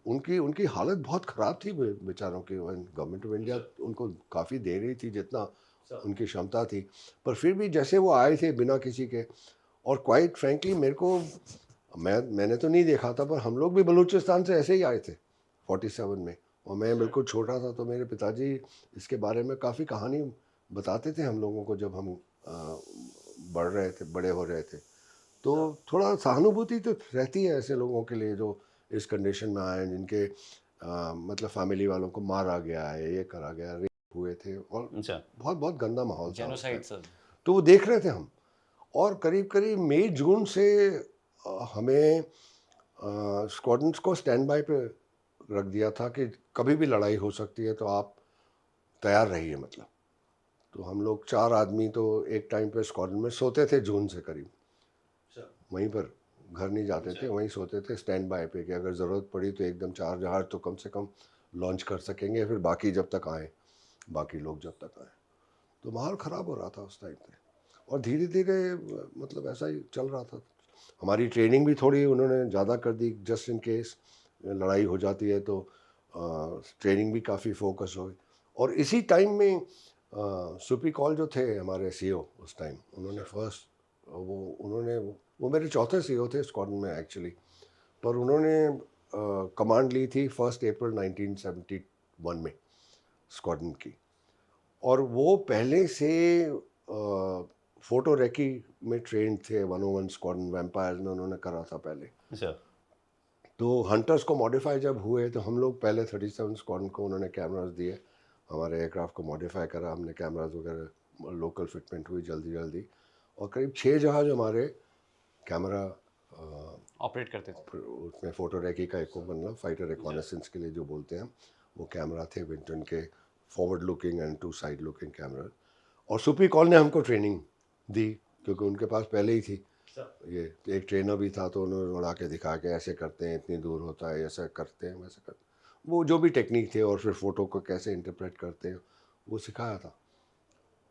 S1: उनकी उनकी हालत बहुत ख़राब थी बेचारों की। गवर्नमेंट ऑफ इंडिया उनको काफ़ी दे रही थी जितना उनकी क्षमता थी, पर फिर भी जैसे वो आए थे बिना किसी के, और क्वाइट फ्रैंकली मेरे को मैंने तो नहीं देखा था, पर हम लोग भी बलूचिस्तान से ऐसे ही आए थे 47 में, और मैं बिल्कुल छोटा था, तो मेरे पिताजी इसके बारे में काफ़ी कहानी बताते थे हम लोगों को जब हम बड़े हो रहे थे। तो थोड़ा सहानुभूति तो रहती है ऐसे लोगों के लिए जो इस कंडीशन में आए हैं, जिनके मतलब फैमिली वालों को मारा गया है, ये करा गया, रेप हुए थे, और
S2: अच्छा।
S1: बहुत बहुत गंदा माहौल था उस
S3: जेनोसाइड
S1: टाइम।
S3: सर।
S1: तो वो देख रहे थे हम, और करीब करीब मई जून से हमें स्क्वाड्रन्स को स्टैंड बाय पे रख दिया था कि कभी भी लड़ाई हो सकती है, तो आप तैयार रहिए मतलब। तो हम लोग 4 आदमी तो एक टाइम पे स्क्वाड्रन में सोते थे जून से करीब, वहीं पर, घर नहीं जाते थे, वहीं सोते थे स्टैंड बाय पे कि अगर ज़रूरत पड़ी तो एकदम 4 जहाज़ तो कम से कम लॉन्च कर सकेंगे, फिर बाकी जब तक आए, बाकी लोग जब तक आए। तो माहौल ख़राब हो रहा था उस टाइम पे, और धीरे धीरे मतलब ऐसा ही चल रहा था। हमारी ट्रेनिंग भी थोड़ी उन्होंने ज़्यादा कर दी, जस्ट इन केस लड़ाई हो जाती है तो ट्रेनिंग भी काफ़ी फोकस हो गई। और इसी टाइम में सुपी कॉल जो थे हमारे सीईओ उस टाइम, उन्होंने फर्स्ट वो मेरे चौथे सीईओ थे स्क्वाड्रन में एक्चुअली, पर उन्होंने कमांड ली थी 1 अप्रैल 1971 में स्क्वाड्रन की, और वो पहले से फोटो रेकी में ट्रेंड थे। 101 स्क्वाड्रन वैम्पायर्स में उन्होंने करा था पहले।
S2: अच्छा।
S1: तो हंटर्स को मॉडिफाई जब हुए तो हम लोग पहले 37 स्क्वाड्रन को उन्होंने कैमरास दिए, हमारे एयरक्राफ्ट को मॉडिफाई करा हमने, कैमरास वगैरह लोकल फिटमेंट हुई जल्दी जल्दी, और करीब 6 जहाज हमारे कैमरा
S3: ऑपरेट करते थे।
S1: उसमें फोटो रेकी का एक मतलब फाइटर रिकॉनेसेंस के लिए जो बोलते हैं, वो कैमरा थे विंटन के, forward looking and 2 side looking camera. और सुपी कॉल ने हमको ट्रेनिंग दी क्योंकि उनके पास पहले ही थी, ये एक ट्रेनर भी था, तो उन्होंने उड़ा के दिखा के ऐसे करते हैं, इतनी दूर होता है, ऐसा करते हैं, वैसे करते हैं, वो जो भी टेक्निक थे, और फिर फ़ोटो को कैसे इंटरप्रेट करते हैं वो सिखाया था।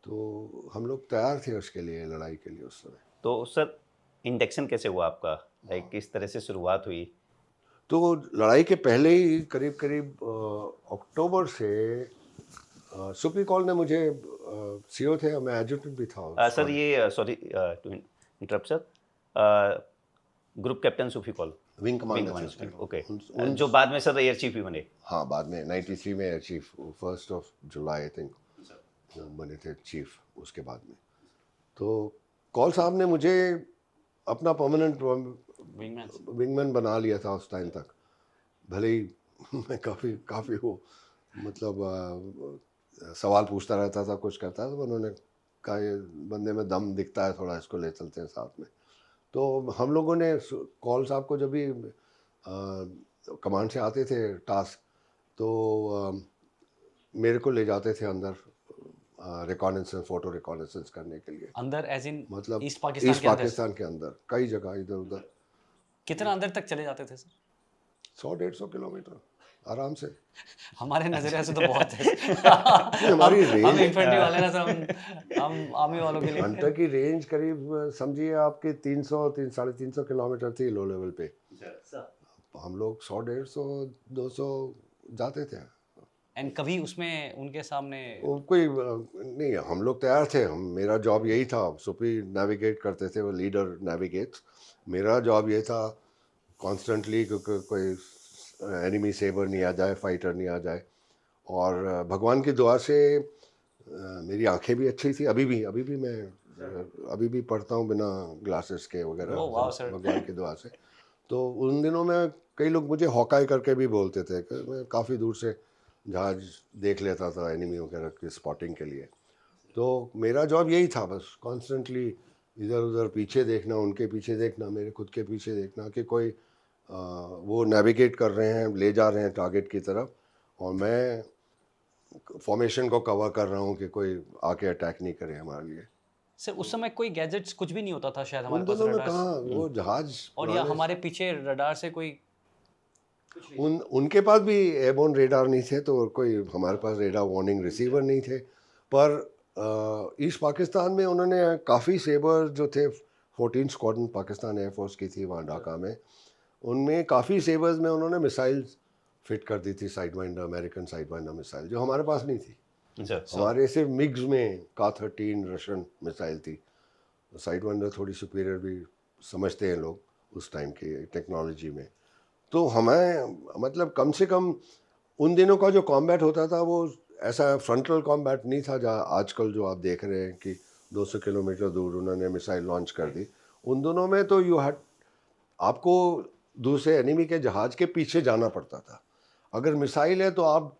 S1: तो हम लोग तैयार थे उसके लिए, लड़ाई के लिए उस समय।
S2: तो सर इंडक्शन कैसे हुआ आपका, लाइक किस तरह से शुरुआत हुई?
S1: तो लड़ाई के पहले ही करीब करीब अक्टूबर से सुपी कॉल ने मुझे, सीईओ थे, मैं एडजुटेंट भी था
S2: सर ये sorry to interrupt sir, group captain Sufi Kaul,
S1: wing
S2: wing
S1: commander
S2: commander, okay,
S1: उन
S2: जो बाद में सर एयर चीफ भी बने।
S1: हाँ, बाद में 93 में air chief, 1 July I think बने थे चीफ उसके बाद में। तो कॉल साहब ने मुझे अपना परमानेंट विंगमैन बना लिया था उस टाइम तक, भले ही मैं काफ़ी वो मतलब सवाल पूछता रहता था, कुछ करता था, तो उन्होंने कहा ये बंदे में दम दिखता है थोड़ा, इसको ले चलते हैं साथ में। तो हम लोगों ने कॉल साहब को जब भी कमांड से आते थे टास्क, तो मेरे को ले जाते थे अंदर रिकॉनेसेंस, फोटो रिकॉनेसेंस करने के लिए।
S3: अंदर एज इन
S1: मतलब
S3: ईस्ट पाकिस्तान
S1: ईस्ट
S3: के अंदर?
S1: पाकिस्तान के अंदर कई जगह इधर उधर।
S3: कितना अंदर तक चले जाते थे सर?
S1: 100-150 किलोमीटर आराम से।
S3: हमारे नजरिए से तो बहुत है।
S1: हमारी
S3: हम
S1: रेंज,
S3: इन्फेंट्री वाले ना सर, हम आर्मी वालों के लिए।
S1: हंटर की रेंज करीब समझिए आपके 300-350 किलोमीटर थी लो लेवल पे। हम लोग 100-150-200 जाते थे।
S3: एंड कभी उसमें उनके सामने
S1: वो कोई नहीं, हम लोग तैयार थे, मेरा जॉब यही था, सुपी नेविगेट करते थे, वो लीडर नेविगेट्स, मेरा जॉब ये था कॉन्स्टेंटली क्योंकि कोई एनिमी सेबर नहीं आ जाए, फाइटर नहीं आ जाए। और भगवान की दुआ से मेरी आंखें भी अच्छी थी, अभी भी मैं अभी भी पढ़ता हूँ बिना ग्लासेस के वगैरह,
S3: ओह वाह सर।
S1: भगवान की दुआ से। तो उन दिनों में कई लोग मुझे हॉकाई करके भी बोलते थे कि मैं काफ़ी दूर से जहाज देख लेता था एनिमी वगैरह की स्पॉटिंग के लिए। तो मेरा जॉब यही था, बस कॉन्स्टेंटली इधर उधर पीछे देखना, उनके पीछे देखना, मेरे खुद के पीछे देखना कि कोई वो नेविगेट कर रहे हैं, ले जा रहे हैं टारगेट की तरफ, और मैं फॉर्मेशन को कवर कर रहा हूँ कि कोई आके अटैक नहीं करे हमारे लिए।
S3: सर उस समय कोई गैजेट्स कुछ भी नहीं होता था शायद
S1: उन
S3: हमारे पास,
S1: दिनों में
S3: रडार
S1: कहाँ वो जहाज
S3: और या
S1: पुराने,
S3: हमारे पीछे रडार से कोई
S1: उनके पास भी एयरबोर्न रेडार नहीं थे, तो कोई हमारे पास रेडार वार्निंग रिसीवर नहीं थे। पर ईस्ट पाकिस्तान में उन्होंने काफ़ी सेबर जो थे, 14 स्क्वाड्रन पाकिस्तान एयरफोर्स की थी वहाँ ढाका में, उनमें काफ़ी सेबर्स में उन्होंने मिसाइल्स फिट कर दी थी, side winder, American side winder missile, जो हमारे पास नहीं थी।
S2: अच्छा,
S1: हमारे सिर्फ मिग्स में का-13 रशियन मिसाइल थी। साइड वाइंडर थोड़ी सुपीरियर भी समझते हैं लोग उस टाइम की टेक्नोलॉजी में। तो हमें मतलब कम से कम उन दिनों का जो कॉम्बैट होता था वो ऐसा फ्रंटल कॉम्बैट नहीं था जहाँ आजकल जो आप देख रहे हैं कि 200 किलोमीटर दूर उन्होंने मिसाइल लॉन्च कर दी। उन दिनों में तो आपको दूसरे एनिमी के जहाज़ के पीछे जाना पड़ता था। अगर मिसाइल है तो आप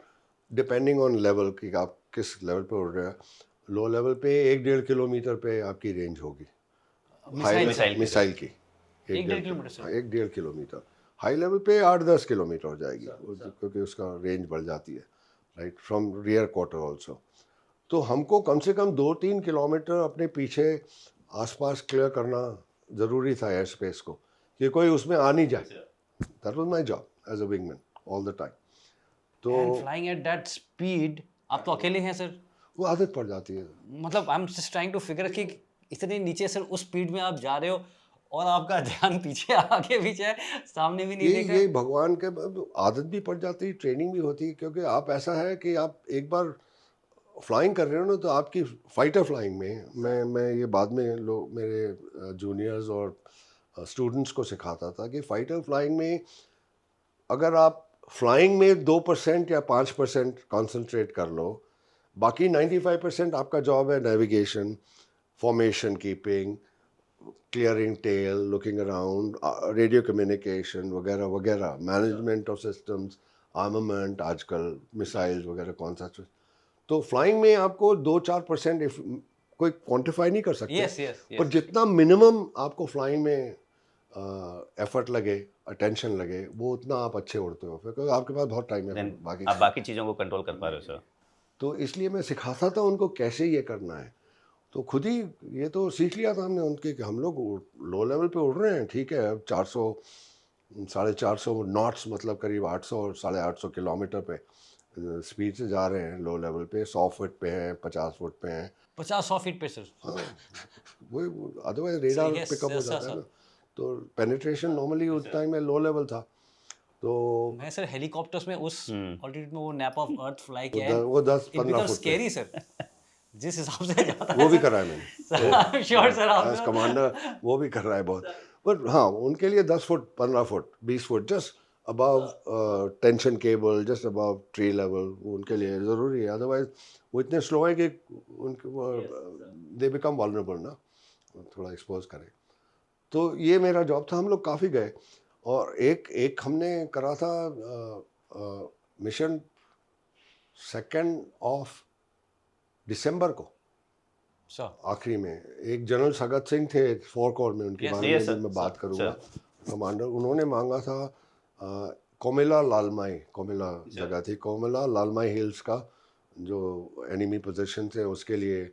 S1: डिपेंडिंग ऑन लेवल कि आप किस लेवल पे उड़ रहे हैं, लो लेवल पे 1-1.5 किलोमीटर पे आपकी रेंज होगी
S3: मिसाइल
S2: मिसाइल की।
S1: मिसाइल की,
S3: 1-1.5 किलोमीटर से?
S1: 1-1.5 किलोमीटर। हाई लेवल पे 8-10 किलोमीटर हो जाएगी क्योंकि उसका रेंज बढ़ जाती है, right, from rear quarter also. तो हमको कम से कम 2-3 किलोमीटर अपने पीछे आसपास क्लियर करना ज़रूरी था एयर स्पेस को, कि कोई उसमें आ नहीं जाए। That was my job as a wingman all the time. तो
S3: and flying at that speed, आप तो अकेले हैं सर,
S1: वो आदत पड़ जाती है।
S3: मतलब I am just trying to figure कि इतने नीचे सर उस स्पीड में आप जा रहे हो और आपका ध्यान पीछे आगे पीछे है, सामने भी नहीं
S1: ये
S3: देख रहे।
S1: भगवान के आदत भी पड़ जाती है, ट्रेनिंग भी होती है, क्योंकि आप ऐसा है कि आप एक बार फ्लाइंग कर रहे हो ना, तो आपकी फाइटर फ्लाइंग में मैं ये बाद में लोग मेरे जूनियर्स और स्टूडेंट्स को सिखाता था कि फाइटर फ्लाइंग में अगर आप फ्लाइंग में 2% या 5% कॉन्सेंट्रेट कर लो, बाकी 95% आपका जॉब है navigation, formation keeping, clearing tail, looking around, radio communication वगैरह वगैरह, मैनेजमेंट ऑफ सिस्टम्स, आर्मामेंट, आजकल मिसाइल्स वगैरह कौन सा चीज़। तो फ्लाइंग में आपको 2-4% कोई क्वांटिफाई नहीं कर सकते,
S3: यस यस
S1: पर जितना मिनिमम आपको फ्लाइंग में एफर्ट लगे, अटेंशन लगे, वो उतना आप अच्छे उड़ते हो, फिर क्योंकि आपके पास बहुत टाइम है
S2: देन
S1: बाकी।
S2: आप बाकी चीज़ों को कंट्रोल कर पा रहे हो सर।
S1: तो इसलिए मैं सिखाता था उनको कैसे ये करना है। तो खुद ही ये तो सीख लिया था हमने उनके कि हम लोग लो लेवल पे उड़ रहे हैं, ठीक है, अब 400 450 नॉट्स, मतलब करीब 800 और 850 किलोमीटर पे स्पीड से जा रहे हैं लो लेवल पे, 100 फुट पे हैं, 50 फुट पे हैं।
S3: 50-100 फीट पे सर।
S1: हाँ, वो अदरवाइज रेडार
S3: yes,
S1: पिकअप हो
S3: yes,
S1: जाता है
S3: sir.
S1: ना। तो पेनिट्रेशन नॉर्मली उस टाइम में लो लेवल था। तो
S3: मैं सर हेलीकॉप्टर्स में उस ऑल्टीट्यूड में वो नैप ऑफ अर्थ फ्लाई किया
S1: वो
S3: है,
S1: वो 10-15
S3: इट बिकम
S1: फुट पे।
S3: स्कैरी सर, जिस हिसाब से जाता
S1: वो भी करा है मैंने
S3: श्योर सर
S1: एज
S3: आप
S1: कमांडर, वो भी कर रहा है बहुत। पर हाँ, उनके लिए 10 foot, 15 foot, 20 foot, just above tension cable, just above tree level, वो उनके लिए ज़रूरी है। अदरवाइज वो इतने स्लो है कि उनके दे बिकम वल्नरेबल ना, थोड़ा एक्सपोज करें। तो ये मेरा जॉब था। हम लोग काफ़ी गए, और एक हमने करा था मिशन 2 दिसंबर को,
S3: सर।
S1: आखिरी में। एक जनरल सगत सिंह थे 4 कोर में, उनके
S3: Yes,
S1: बारे
S2: yes,
S1: में
S2: sir,
S1: भी मैं बात
S2: sir,
S1: करूँगा, कमांडर। उन्होंने मांगा था कोमिला लालमाई, कोमिला जगह थी, कोमिला लालमाई हिल्स का जो एनिमी पोजीशन थे उसके लिए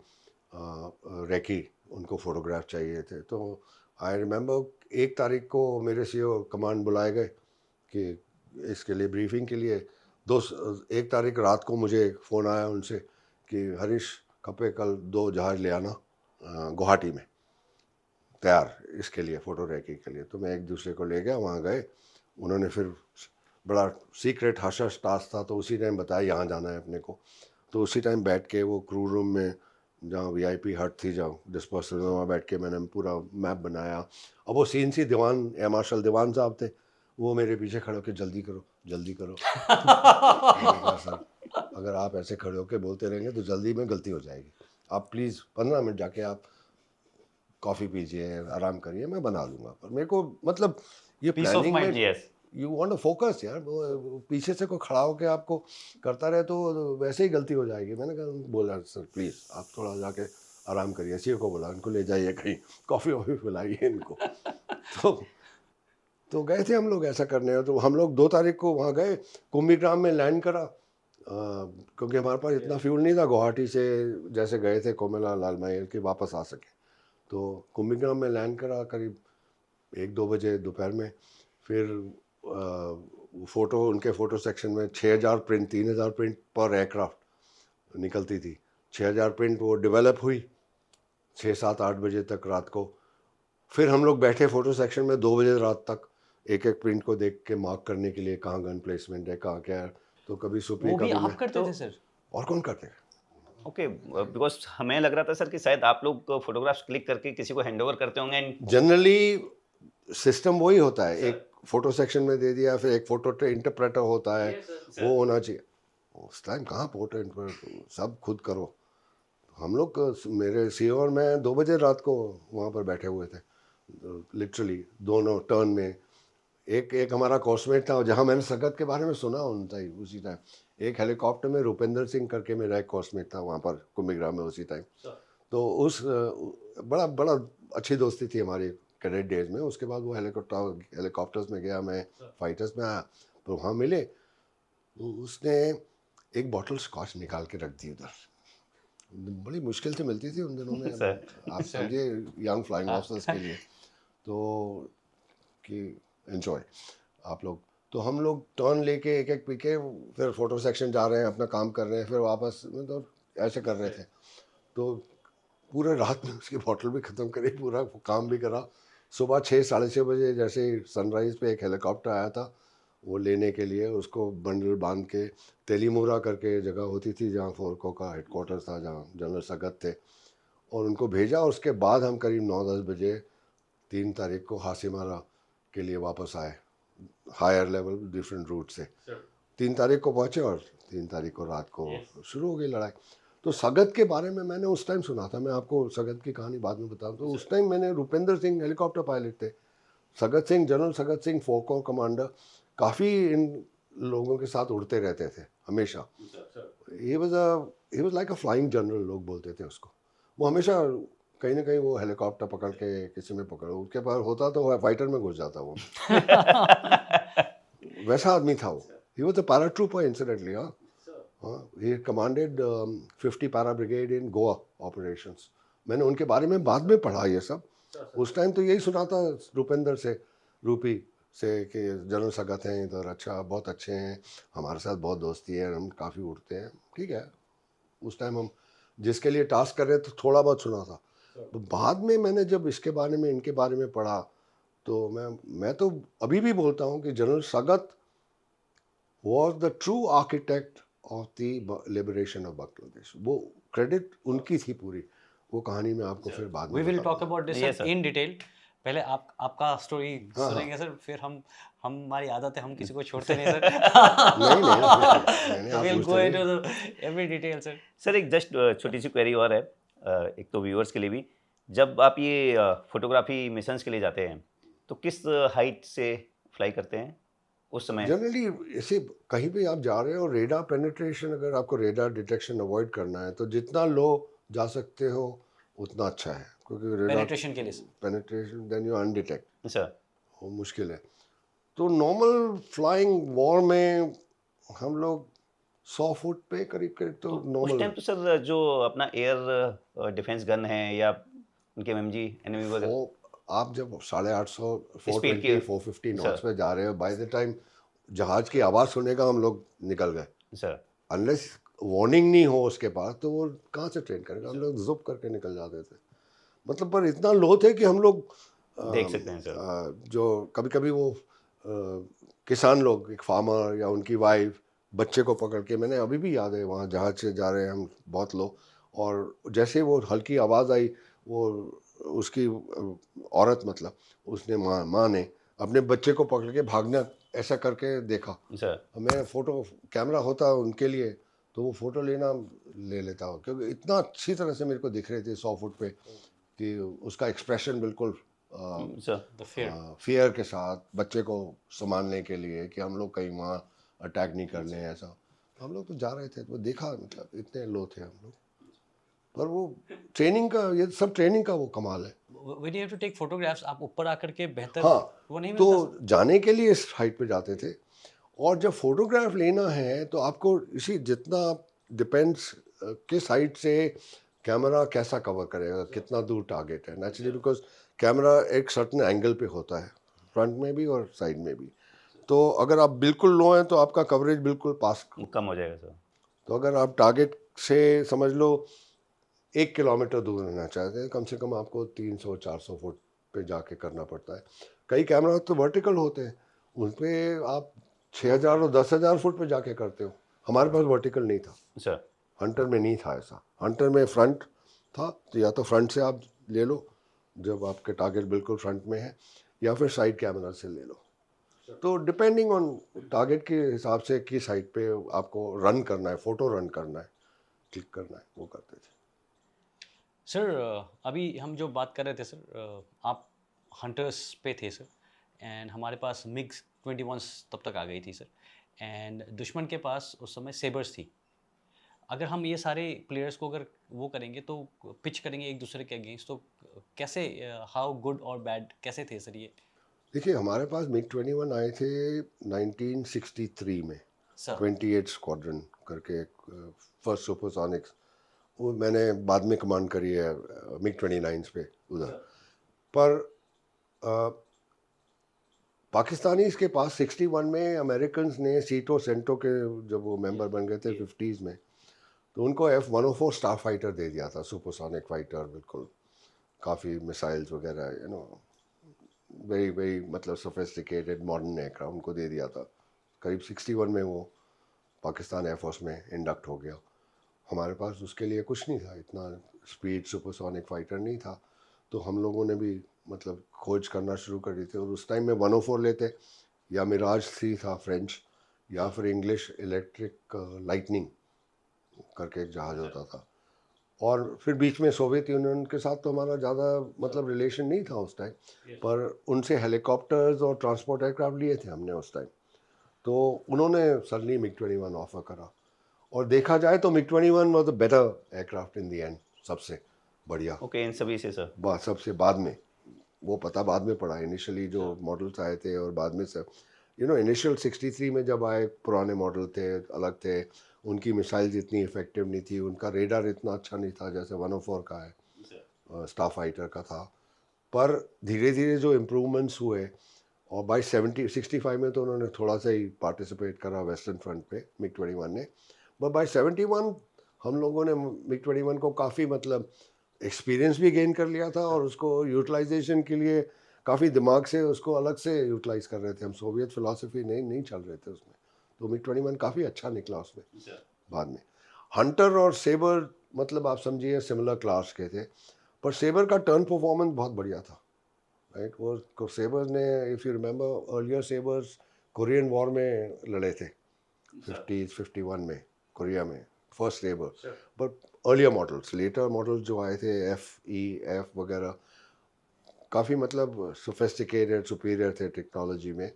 S1: रेकी उनको फोटोग्राफ चाहिए थे। तो आई रिमेंबर 1 तारीख को मेरे सीओ कमांड बुलाए गए कि इसके लिए ब्रीफिंग के लिए। 1 तारीख रात को मुझे फ़ोन आया उनसे कि हरीश कपे कल 2 जहाज़ ले आना गुवाहाटी में तैयार इसके लिए, फ़ोटो रेकी के लिए। तो मैं एक दूसरे को ले गया, वहाँ गए। उन्होंने फिर बड़ा सीक्रेट हशश टास्क था, तो उसी टाइम बताया यहाँ जाना है अपने को। तो उसी टाइम बैठ के वो क्रू रूम में जहाँ वीआईपी हट थी, जहाँ डिस्पोजल में, वहाँ बैठ के मैंने पूरा मैप बनाया। अब वो सीन सी दीवान एयर मार्शल दीवान साहब थे, वो मेरे पीछे खड़े होकर जल्दी करो जल्दी करो। मैंने कहा सर, अगर आप ऐसे खड़े होकर बोलते रहेंगे तो जल्दी में गलती हो जाएगी, आप प्लीज़ 15 मिनट जाके आप कॉफ़ी पीजिए, आराम करिए, मैं बना लूँगा। पर मेरे को मतलब ये
S3: Peace of
S1: प्लानिंग
S3: mind.
S1: में
S2: yes
S1: you want to focus यार, वो पीछे से कोई खड़ा होकर आपको करता रहे तो वैसे ही गलती हो जाएगी। मैंने कहा, बोला सर प्लीज़ आप थोड़ा जाके आराम करिए, सीओ को बोला इनको ले जाइए कहीं, कॉफ़ी वॉफ़ी पिलाइए इनको। तो गए थे हम लोग ऐसा करने। तो हम लोग 2 तारीख को वहाँ गए, कुंभीग्राम में लैंड करा, क्योंकि हमारे पास इतना फ्यूल नहीं था गुवाहाटी से जैसे गए थे कोमेला लाल महल कि वापस आ सके। तो कुंभीग्राम में लैंड करा करीब 1-2 बजे दोपहर में। फिर फ़ोटो, उनके फ़ोटो सेक्शन में 6000 प्रिंट, 3000 प्रिंट पर एयरक्राफ्ट निकलती थी। 6000 प्रिंट वो डेवलप हुई 6-7-8 बजे तक रात को। फिर हम लोग बैठे फ़ोटो सेक्शन में 2 बजे रात तक, एक एक प्रिंट को देख के मार्क करने के लिए कहाँ गन प्लेसमेंट है, कहाँ क्या है। तो कभी सुपी,
S3: वो भी
S1: कभी
S3: आप
S1: मैं।
S3: करते थे सर?
S1: और कौन करते हैं?
S2: ओके, बिकॉज़ हमें लग रहा था सर कि शायद आप लोग फोटोग्राफ्स क्लिक करके किसी को हैंडओवर करते होंगे एंड
S1: जनरली सिस्टम वही होता है, एक फ़ोटो सेक्शन में दे दिया, फिर एक फ़ोटो इंटरप्रेटर होता है, वो होना चाहिए। उस टाइम कहाँ फ़ोटो इंटरप्रेटर, सब खुद करो। हम लोग मेरे सीओ और मैं 2 बजे रात को वहाँ पर बैठे हुए थे, लिटरली दोनों टर्न में। एक हमारा कोर्समेट था, जहाँ मैंने सगत के बारे में सुना उसी टाइम। एक हेलीकॉप्टर में रुपेंद्र सिंह करके मेरा एक कोर्समेट था वहाँ पर कुंभीग्राम में उसी टाइम। तो उस बड़ा बड़ा अच्छी दोस्ती थी हमारी कैडेट डेज में। उसके बाद वो हेलीकॉप्टर्स में गया, मैं फाइटर्स में आया, तो वहाँ मिले। तो उसने एक बॉटल स्कॉच निकाल के रख दी उधर, बड़ी मुश्किल से मिलती थी उन दिनों में।
S2: सर।
S1: आप समझिए यंग फ्लाइंग ऑफिसर्स के लिए, तो कि एंजॉय आप लोग। तो हम लोग टर्न लेके एक एक पी के फिर फोटो सेक्शन जा रहे हैं, अपना काम कर रहे हैं, फिर वापस मतलब ऐसे कर रहे थे। तो पूरे रात में उसकी बॉटल भी ख़त्म करी, पूरा काम भी करा। सुबह 6-6:30 बजे जैसे ही सनराइज़ पे एक हेलीकॉप्टर आया था वो लेने के लिए, उसको बंडल बांध के तेलीमुरा करके जगह होती थी जहाँ फोर्को का हेडक्वार्टर था, जहाँ जनरल सगत थे, और उनको भेजा। उसके बाद हम करीब 9-10 बजे 3 तारीख को हासीमारा के लिए वापस आए, हायर लेवल डिफरेंट रूट से। 3 तारीख को पहुँचे और 3 तारीख को रात को शुरू हो गई लड़ाई। तो सगत के बारे में मैंने उस टाइम सुना था, मैं आपको सगत की कहानी बाद में बताऊँ। तो उस टाइम मैंने, रुपेंद्र सिंह हेलीकॉप्टर पायलट थे, सगत सिंह, जनरल सगत सिंह फोर्को कमांडर, काफ़ी इन लोगों के साथ उड़ते रहते थे हमेशा। He was like a flying general, लोग बोलते थे उसको। वो हमेशा कहीं ना कहीं वो हेलीकॉप्टर पकड़ के किसी में पकड़, उसके पास होता तो वो फाइटर में घुस जाता वो। वैसा आदमी था वो। He was a paratrooper incidentally. He commanded 50 para brigade in Goa operations. मैंने उनके बारे में बाद में पढ़ा ये सब। उस टाइम तो यही सुना था रुपेंद्र से, रूपी से, कि जनरल सगत हैं इधर, अच्छा बहुत अच्छे हैं, हमारे साथ बहुत दोस्ती है, हम काफ़ी उड़ते हैं। ठीक है, उस टाइम हम जिसके लिए टास्क कर रहे थे थोड़ा बहुत सुना था। तो बाद में मैंने जब इसके बारे में, इनके बारे में पढ़ा, तो मैं तो अभी भी बोलता हूँ कि general Sagat was the true architect of the liberation of Bangladesh। वो क्रेडिट उनकी थी पूरी। वो कहानी में आपको फिर बाद में
S3: We will
S1: बताऊंगा।
S3: talk about this
S2: Yes,
S3: sir
S2: sir.
S3: in detail। पहले आपका स्टोरी
S1: हाँ,
S3: सुनेंगे सर, फिर हमारी आदत है, हम किसी को छोड़ते नहीं सर।
S1: नहीं नहीं,
S3: So
S1: आप
S3: we'll
S1: पूछते
S3: go
S1: रहिए।
S3: into the every detail sir।
S2: Sir एक जस्ट छोटी सी क्वेरी और है, एक तो व्यूअर्स के लिए भी, जब आप ये फोटोग्राफी मिशंस के लिए जाते हैं तो किस हाइट से फ्लाई करते हैं उस समय?
S1: जनरली ऐसे कहीं भी आप जा रहे हो, रेडार पेनिट्रेशन, अगर आपको रेडार डिटेक्शन अवॉइड करना है तो जितना लो जा सकते हो उतना अच्छा है, क्योंकि रेडार
S3: पेनिट्रेशन के लिए sir.
S1: Penetration then you undetect,
S2: sir
S1: वो मुश्किल है। तो नॉर्मल फ्लाइंग वॉर में हम लोग 100 फुट पे करीब करीब तो
S2: उस
S1: नॉर्मल।
S2: टाइम तो सर जो अपना एयर डिफेंस गन है या उनके एमएमजी एनिमी वगैरह,
S1: वो आप जब 850
S2: स्पीड
S1: 420
S2: की
S1: 450
S2: सर
S1: नॉट्स पे जा रहे हो, बाय द टाइम जहाज की आवाज़ सुनेगा हम लोग निकल गए।
S2: सर
S1: अनलेस वार्निंग नहीं हो उसके पास तो वो कहाँ से ट्रेन करेगा। हम लोग जुप करके निकल जाते थे, मतलब पर इतना लो थे कि हम लोग
S2: देख सकते हैं सर।
S1: जो कभी कभी वो किसान लोग, एक फार्मर या उनकी वाइफ बच्चे को पकड़ के, मैंने अभी भी याद है वहाँ जहाज से जा रहे हैं हम बहुत लो, और जैसे वो हल्की आवाज़ आई, वो उसकी औरत, मतलब उसने माँ ने अपने बच्चे को पकड़ के भागना ऐसा करके देखा।
S2: सर
S1: मैं फ़ोटो कैमरा होता उनके लिए तो वो फ़ोटो ले लेता हूँ, क्योंकि इतना अच्छी तरह से मेरे को दिख रहे थे 100 फुट पे कि उसका एक्सप्रेशन बिल्कुल
S2: सर
S3: द फेयर
S1: फियर के साथ बच्चे को संभालने के लिए कि हम लोग कहीं वहाँ अटैक नहीं कर लें ऐसा। हम लोग तो जा रहे थे तो देखा, मतलब इतने लो थे हम लोग, पर वो ट्रेनिंग का, ये सब ट्रेनिंग का वो कमाल है।
S3: When you have to take photographs, आप ऊपर आकर के बेहतर
S1: हाँ,
S3: वो नहीं
S1: तो
S3: मिलता।
S1: जाने के लिए इस हाइट पे जाते थे, और जब फोटोग्राफ लेना है तो आपको इसी जितना डिपेंड्स किस हाइट से कैमरा कैसा कवर करेगा, कितना दूर टारगेट है। नेचुरली बिकॉज कैमरा एक सर्टन एंगल पे होता है, फ्रंट में भी और साइड में भी। तो अगर आप बिल्कुल लो हैं तो आपका कवरेज बिल्कुल पास।
S2: कम हो जाएगा सर।
S1: तो अगर आप टारगेट से समझ लो 1 किलोमीटर दूर रहना चाहते हैं, कम से कम आपको 300-400 फुट पे जाके करना पड़ता है। कई कैमरा तो वर्टिकल होते हैं, उन पे आप 6,000 और 10,000 फुट पे जाके करते हो। हमारे पास वर्टिकल नहीं था,
S2: सर
S1: हंटर में नहीं था ऐसा। हंटर में फ्रंट था, तो या तो फ्रंट से आप ले लो जब आपके टारगेट बिल्कुल फ्रंट में है, या फिर साइड कैमरा से ले लो। तो डिपेंडिंग ऑन टारगेट के हिसाब से किस साइड पे आपको रन करना है, फोटो रन करना है, क्लिक करना है, वो करते थे।
S3: सर अभी हम जो बात कर रहे थे सर, आप हंटर्स पे थे सर, एंड हमारे पास मिग 21 तब तक आ गई थी सर, एंड दुश्मन के पास उस समय सेबर्स थी। अगर हम ये सारे प्लेयर्स को अगर वो करेंगे तो पिच करेंगे एक दूसरे के अगेंस्ट, तो कैसे, हाउ गुड और बैड कैसे थे सर ये?
S1: देखिए, हमारे पास मिग 21 आए थे 1963 में,
S3: सर
S1: 28 स्क्वाड्रन करके एक फर्स्ट सुपरसोनिक्स, वो मैंने बाद में कमांड करी है मिग 29 पे उधर। पर पाकिस्तानीज के पास 61 में अमेरिकन ने सीटो सेंटो के जब वो मेंबर बन गए थे 50s में, तो उनको F-104 स्टार फाइटर दे दिया था, सुपरसोनिक फाइटर, बिल्कुल काफ़ी मिसाइल्स वगैरह, वेरी वेरी मतलब सोफिस्टिकेटेड मॉडर्न एयरक्राफ्ट उनको दे दिया था। करीब 61 में वो पाकिस्तान एयरफोर्स में इंडक्ट हो गया। हमारे पास उसके लिए कुछ नहीं था, इतना स्पीड सुपरसोनिक फाइटर नहीं था। तो हम लोगों ने भी मतलब खोज करना शुरू कर दी थी, और उस टाइम में 104 लेते, या मिराज 3 था फ्रेंच, या फिर इंग्लिश इलेक्ट्रिक लाइटनिंग करके एक जहाज़ होता था। और फिर बीच में सोवियत यूनियन के साथ तो हमारा ज़्यादा मतलब रिलेशन नहीं था उस टाइम, पर उनसे हेलीकॉप्टर्स और ट्रांसपोर्ट एयरक्राफ्ट लिए थे हमने उस टाइम। तो उन्होंने सडनली मिग 21 ऑफर करा, और देखा जाए तो MiG 21 was the better aircraft in the end, सबसे बढ़िया।
S2: ओके, इन सभी से सर।
S1: सबसे बाद में वो पता बाद में पड़ा, इनिशियली जो मॉडल्स आए थे और बाद में सब इनिशियल 63 में जब आए, पुराने मॉडल थे, अलग थे, उनकी मिसाइल्स इतनी इफेक्टिव नहीं थी, उनका रेडार इतना अच्छा नहीं था जैसे 104 का है, स्टार फाइटर का था। पर धीरे धीरे जो इम्प्रूवमेंट्स हुए, और बाई 65 में तो उन्होंने थोड़ा सा ही पार्टिसिपेट करा वेस्टर्न फ्रंट पे मिग 21 ने, बट बाई 71 हम लोगों ने मिग 21 को काफ़ी मतलब एक्सपीरियंस भी गेन कर लिया था, और उसको यूटिलाइजेशन के लिए काफ़ी दिमाग से उसको अलग से यूटिलाइज कर रहे थे हम। सोवियत फिलॉसफी नहीं चल रहे थे उसमें, तो मिग 21 काफ़ी अच्छा निकला उसमें बाद में। हंटर और सेबर मतलब आप समझिए सिमिलर क्लास के थे, पर सेबर का टर्न परफॉर्मेंस बहुत बढ़िया था, राइट। वो सेबर्स ने, if you remember earlier Sabres Korean war में लड़े थे 51 में कोरिया में, first Sabre. But earlier models, later models जो आए थे F वगैरह, काफ़ी मतलब सोफिस्टिकेटेड सुपीरियर थे टेक्नोलॉजी में,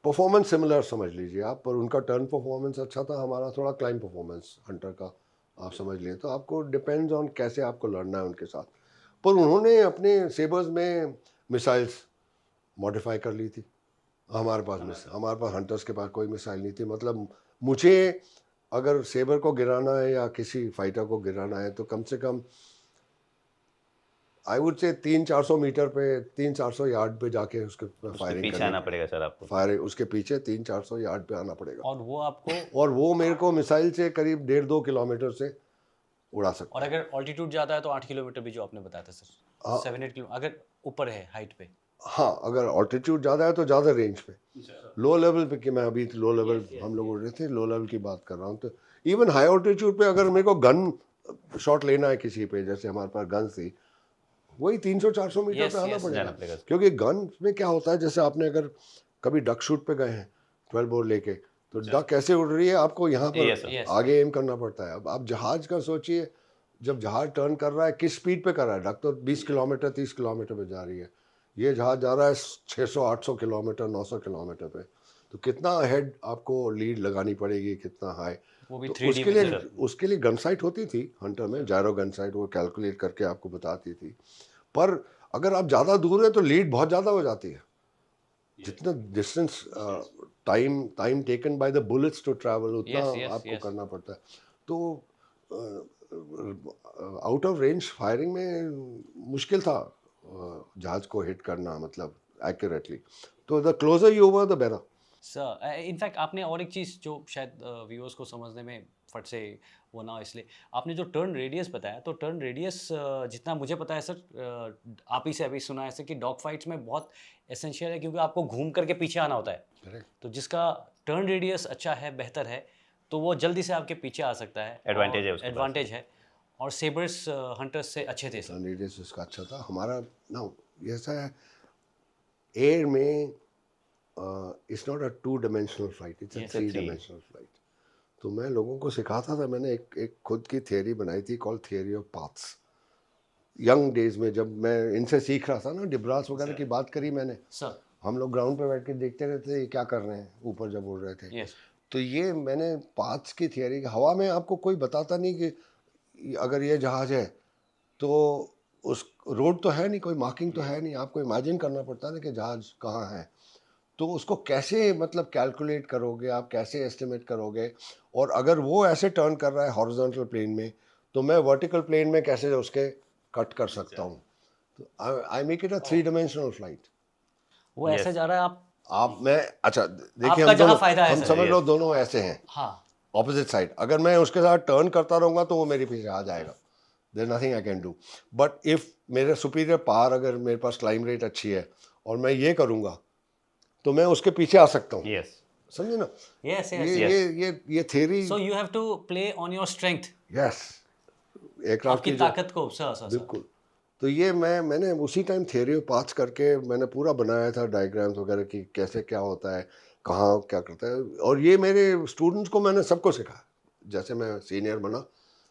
S1: परफॉर्मेंस सिमिलर समझ लीजिए आप, पर उनका टर्न परफॉर्मेंस अच्छा था, हमारा थोड़ा क्लाइंब परफॉर्मेंस हंटर का आप समझ लिए। तो आपको डिपेंड्स ऑन कैसे आपको लड़ना है उनके साथ। पर उन्होंने अपने सेबर्स में मिसाइल्स मॉडिफाई कर ली थी, हमारे पास हंटर्स के पास कोई मिसाइल नहीं थी। मतलब मुझे अगर सेबर को गिराना है या किसी फाइटर को गिराना है, तो कम से कम आई वुड से 300-400 मीटर पे, 300-400 यार्ड पे जाके उसके
S2: उसके
S1: फायरिंग
S2: पीछे आना पड़ेगा सर आपको।
S1: फायरिंग उसके पीछे 300-400 यार्ड पे आना पड़ेगा,
S3: और वो आपको,
S1: और वो मेरे को मिसाइल से करीब 1.5-2 किलोमीटर से उड़ा सकता
S3: और
S1: है।
S3: अगर ऑल्टीट्यूड ज़्यादा है तो 8 किलोमीटर भी जो आपने बताया था सर,
S1: हाँ।
S3: 7-8 किलो अगर ऊपर है हाइट पे।
S1: हाँ, अगर ऑल्टीट्यूड ज़्यादा है तो ज़्यादा रेंज पे, लो लेवल पे, कि मैं अभी लो लेवल हम लोग उड़ रहे थे, लो लेवल की बात कर रहा हूँ। तो इवन हाई ऑल्टीट्यूड पे अगर मेरे को गन शॉट लेना है किसी पे, जैसे हमारे पास गन थी, वही 300-400 मीटर
S3: Yes,
S1: पे आना
S3: yes,
S1: पड़ेगा।
S2: जाना पड़ेगा।
S1: क्योंकि गन में क्या होता है, जैसे आपने अगर कभी डक शूट पे गए हैं 12 बोर लेके, तो डक कैसे उड़ रही है, आपको यहाँ पर
S2: Yes, sir.
S3: Yes.
S1: आगे एम करना पड़ता है। अब आप जहाज का सोचिए, जब जहाज टर्न कर रहा है किस स्पीड पे कर रहा है, डक तो 20 किलोमीटर 30 किलोमीटर पे जा रही है, ये जहाज जा रहा है 600-800 किलोमीटर 900 किलोमीटर पे, तो कितना हेड आपको लीड लगानी पड़ेगी, कितना हाई,
S3: वो भी
S1: तो
S3: 3D
S1: उसके लिए गन साइट होती थी हंटर में, जायरो गन साइट, वो कैलकुलेट करके आपको बताती थी। पर अगर आप ज़्यादा दूर है तो लीड बहुत ज़्यादा हो जाती है, जितना distance time taken by the bullets to travel उतना आपको करना पड़ता है। तो आउट ऑफ रेंज फायरिंग में मुश्किल था जहाज को हिट करना, मतलब एक्यूरेटली। तो the closure you were the better.
S3: Sir in fact आपने और एक चीज़ जो शायद व्यूअर्स को समझने में फट से वो ना हो, इसलिए आपने जो टर्न रेडियस बताया, तो टर्न रेडियस जितना मुझे पता है सर, आप ही से अभी सुना है सर कि डॉग फाइट्स में बहुत एसेंशियल है, क्योंकि आपको घूम करके पीछे आना होता है।
S1: करेक्ट।
S3: तो जिसका टर्न रेडियस अच्छा है, बेहतर है, तो वो जल्दी से आपके पीछे आ सकता है।
S2: Advantage है उसके पास।
S3: एडवांटेज है। और सेबर्स हंटर्स से अच्छे थे सर।
S1: टर्न रेडियस उसका अच्छा था। हमारा ना ऐसा है, एयर में it's not a 2 dimensional flight, it's a
S3: Yes,
S1: 3 dimensional flight. तो मैं लोगों को सिखाता था, मैंने एक खुद की थियरी बनाई थी called theory of paths. Young days में जब मैं इनसे सीख रहा था ना, डिब्रास वगैरह की बात करी मैंने,
S3: सर
S1: हम लोग ग्राउंड पे बैठ के देखते रहते थे ये क्या कर रहे हैं ऊपर जब उड़ रहे थे।
S3: यस
S1: तो ये मैंने पाथ्स की थियरी, हवा में आपको कोई बताता नहीं कि अगर ये जहाज है तो उस रोड तो है नहीं, कोई मार्किंग तो है नहीं, आपको इमेजिन करना पड़ता है ना कि जहाज कहाँ है। तो उसको कैसे मतलब कैलकुलेट करोगे आप, कैसे एस्टिमेट करोगे, और अगर वो ऐसे टर्न कर रहा है हॉरिजॉन्टल प्लेन में, तो मैं वर्टिकल प्लेन में कैसे उसके कट कर सकता हूँ। तो I make it a 3 dimensional flight.
S3: वो ऐसे
S2: Yes.
S3: जा रहा है, आप
S1: मैं अच्छा देखिए,
S3: आपका
S1: हम
S3: जहाँ
S1: दोनों,
S3: फायदा है
S1: हम
S3: सर।
S1: समझ लो
S2: Yes.
S1: दोनों ऐसे हैं
S3: हाँ
S1: ऑपोजिट साइड। अगर मैं उसके साथ टर्न करता रहूँगा तो वो मेरे पीछे आ जाएगा, there nothing I can do. But if मेरे सुपीरियर पावर, अगर मेरे पास क्लाइम रेट अच्छी है और मैं ये करूँगा तो मैं उसके पीछे आ सकता हूँ।
S2: Yes.
S1: समझे ना?
S3: यस
S1: ये
S3: यस।
S1: ये theory.
S3: So you have to play on your strength,
S1: yes, aircraft
S3: आपकी
S1: की जो,
S3: ताकत को। सर सर सर
S1: बिल्कुल। तो ये मैंने उसी टाइम थियरी ऑफ पाथ्स करके मैंने पूरा बनाया था डायग्राम्स वगैरह की, कैसे क्या होता है, कहाँ क्या करता है। और ये मेरे स्टूडेंट्स को मैंने सबको सिखाया, जैसे मैं सीनियर बना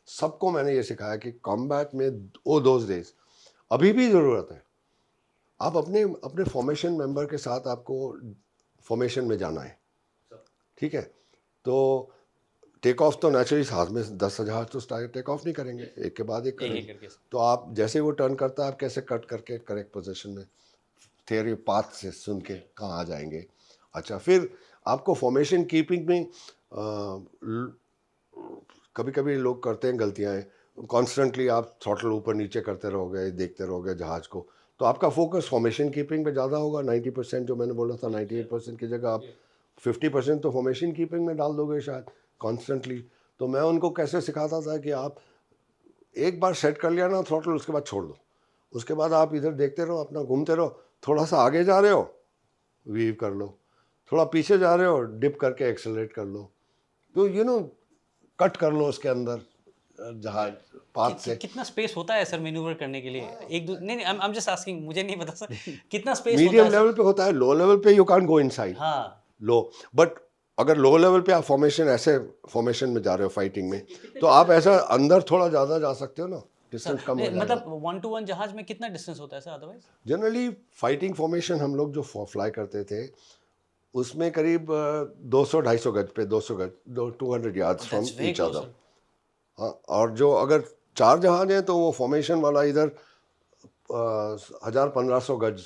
S1: सबको मैंने ये सिखाया कि कॉम्बैट में वो दोज डेज अभी भी ज़रूरत है। आप अपने अपने फॉर्मेशन मेंबर के साथ आपको फॉर्मेशन में जाना है, ठीक है? तो टेक ऑफ तो नेचुरली साथ में 10,000 तो टेक ऑफ नहीं करेंगे, एक के बाद एक
S3: एक
S1: करेंगे।
S3: एक करके।
S1: तो आप जैसे वो टर्न करता है आप कैसे कट करके करेक्ट पोजीशन में थियरी पाथ से सुन के कहाँ आ जाएंगे। अच्छा, फिर आपको फॉर्मेशन कीपिंग में कभी कभी लोग करते हैं गलतियाँ, कॉन्स्टेंटली आप थ्रॉटल ऊपर नीचे करते रहोगे, देखते रहोगे जहाज को, तो आपका फोकस फॉर्मेशन कीपिंग पे ज़्यादा होगा। 90% जो मैंने बोला था, 98% की जगह आप 50% तो फॉर्मेशन कीपिंग में डाल दोगे शायद कॉन्स्टेंटली। तो मैं उनको कैसे सिखाता था कि आप एक बार सेट कर लिया ना थ्रॉटल, उसके बाद छोड़ दो, उसके बाद आप इधर देखते रहो, अपना घूमते रहो, थोड़ा सा आगे जा रहे हो वीव कर लो, थोड़ा पीछे जा रहे हो डिप करके एक्सेलरेट कर लो, तो कट कर लो उसके अंदर जहाज पाथ से।
S3: कितना स्पेस होता है सर मैन्यूवर करने के लिए? एक दो नहीं आई एम जस्ट आस्किंग, मुझे नहीं पता सर कितना स्पेस होता
S1: मीडियम
S3: है
S1: लेवल पे होता है, लो लेवल पे यू कांट गो इनसाइड।
S3: हाँ
S1: लो, बट अगर लो लेवल पे आप फॉर्मेशन ऐसे फॉर्मेशन में जा रहे हो फाइटिंग में, तो आप ऐसा अंदर थोड़ा ज़्यादा जा सकते हो ना, डिस्टेंस कम हो जाएगा।
S3: मतलब 1-to-1 जहाज में कितना डिस्टेंस होता है sir otherwise?
S1: Generally fighting formation हम लोग जो फ्लाई करते थे उसमें करीब 200-250 गज पे, 200 गज 200 यार्ड्स फ्रॉम ईच अदर। हाँ, और जो अगर 4 जहाज हैं तो वो फॉर्मेशन वाला इधर 1000-1500 गज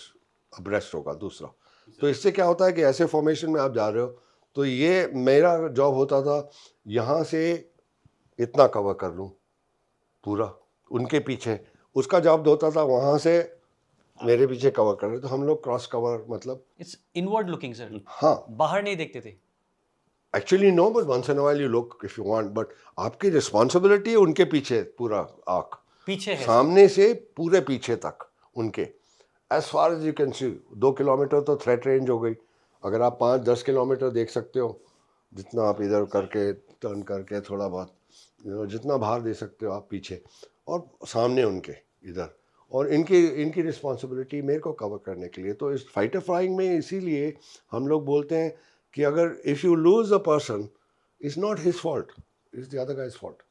S1: अब्रेस्ट होगा दूसरा। तो इससे क्या होता है कि ऐसे फॉर्मेशन में आप जा रहे हो, तो ये मेरा जॉब होता था यहाँ से इतना कवर कर लूँ पूरा उनके पीछे, उसका जॉब होता था वहाँ से मेरे पीछे कवर कर रहे, तो हम लोग क्रॉस कवर, मतलब
S3: इट्स इनवर्ड लुकिंग सर,
S1: हाँ
S3: बाहर नहीं देखते थे।
S1: Actually no, but once in a while you look if you want, but आपकी रिस्पॉन्सिबिलिटी है उनके पीछे पूरा आँख,
S3: पीछे है
S1: सामने से पूरे पीछे तक उनके, as far as you can see. 2 kilometre तो थ्रेट रेंज हो गई, अगर आप 5-10 किलोमीटर देख सकते हो, जितना आप इधर करके टर्न करके थोड़ा बहुत जितना बाहर दे सकते हो आप पीछे, और सामने उनके इधर, और इनकी रिस्पॉन्सिबिलिटी मेरे को कवर करने के लिए। तो इस फाइटर फ्लाइंग में इसीलिए हम लोग बोलते हैं कि अगर if you lose a person, is not his fault, is the other guys fault.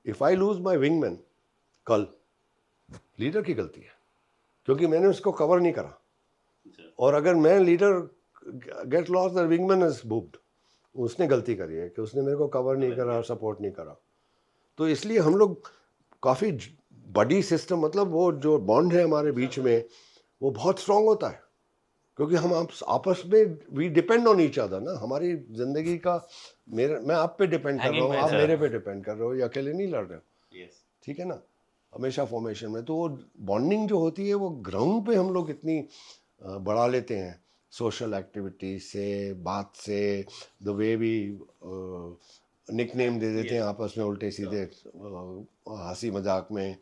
S1: If I lose my wingman कल, लीडर की गलती है, क्योंकि मैंने उसको कवर नहीं करा। और अगर मैं leader get lost the wingman is booked, उसने गलती करी है कि उसने मेरे को कवर नहीं करा, सपोर्ट नहीं करा। तो इसलिए हम लोग काफ़ी बड़ी सिस्टम, मतलब वो जो बॉन्ड है हमारे बीच में वो बहुत स्ट्रांग होता है, क्योंकि हम आपस में we depend on each other ना। हमारी ज़िंदगी का मैं आप पे डिपेंड कर रहा हूँ, आप मेरे पे डिपेंड कर रहे हो, ये अकेले नहीं लड़ रहे हो, ठीक है ना, हमेशा फॉर्मेशन में। तो वो बॉन्डिंग जो होती है वो ग्राउंड पे हम लोग इतनी बढ़ा लेते हैं, सोशल एक्टिविटी से, बात से, द वे भी निकनेम दे देते हैं आपस में उल्टे सीधे, हंसी मजाक में,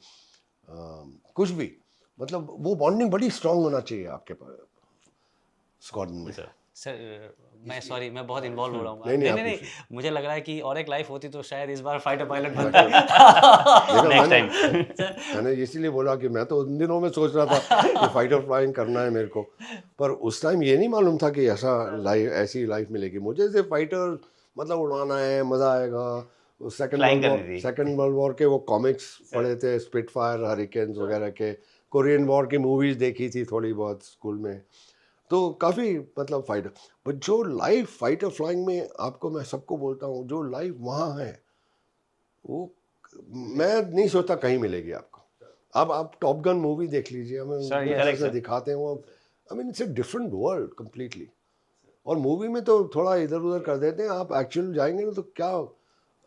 S1: कुछ भी, मतलब वो बॉन्डिंग बड़ी स्ट्रांग होना चाहिए आपके पास स्क्वाड्रन में।
S3: सर मैं सॉरी, मैं बहुत इन्वॉल्व हो रहा हूँ।
S1: नहीं, आप
S3: नहीं,
S1: पूछिए।
S3: मुझे लग रहा है कि और एक लाइफ होती तो शायद इस बार फाइटर पायलट बनता।
S1: देखो
S2: नेक्स्ट टाइम।
S1: मैंने इसीलिए बोला कि मैं तो उन दिनों में सोच रहा था कि फाइटर फ्लाइंग करना है मेरे को, पर उस टाइम ये नहीं मालूम था कि ऐसी लाइफ मिलेगी मुझे। सिर्फ फाइटर मतलब उड़ाना है, मज़ा आएगा।
S2: Flying करनी थी।
S1: सेकेंड वर्ल्ड वॉर के वो कॉमिक्स पढ़े थे, स्पिटफायर, हरिकेन्स वगैरह के, कोरियन वॉर की मूवीज़ देखी थी थोड़ी बहुत स्कूल में, तो काफ़ी मतलब फाइटर। बट जो लाइफ फाइटर फ्लाइंग में आपको मैं सबको बोलता हूँ, जो लाइफ वहाँ है वो मैं नहीं सोचता कहीं मिलेगी आपको। अब आप टॉप गन मूवी देख लीजिए, हमें
S3: Sir, yes,
S1: कैसे
S2: sir.
S1: दिखाते हैं वो, I mean it's a different world completely. और मूवी में तो थोड़ा इधर उधर कर देते हैं, आप एक्चुअल जाएंगे ना तो क्या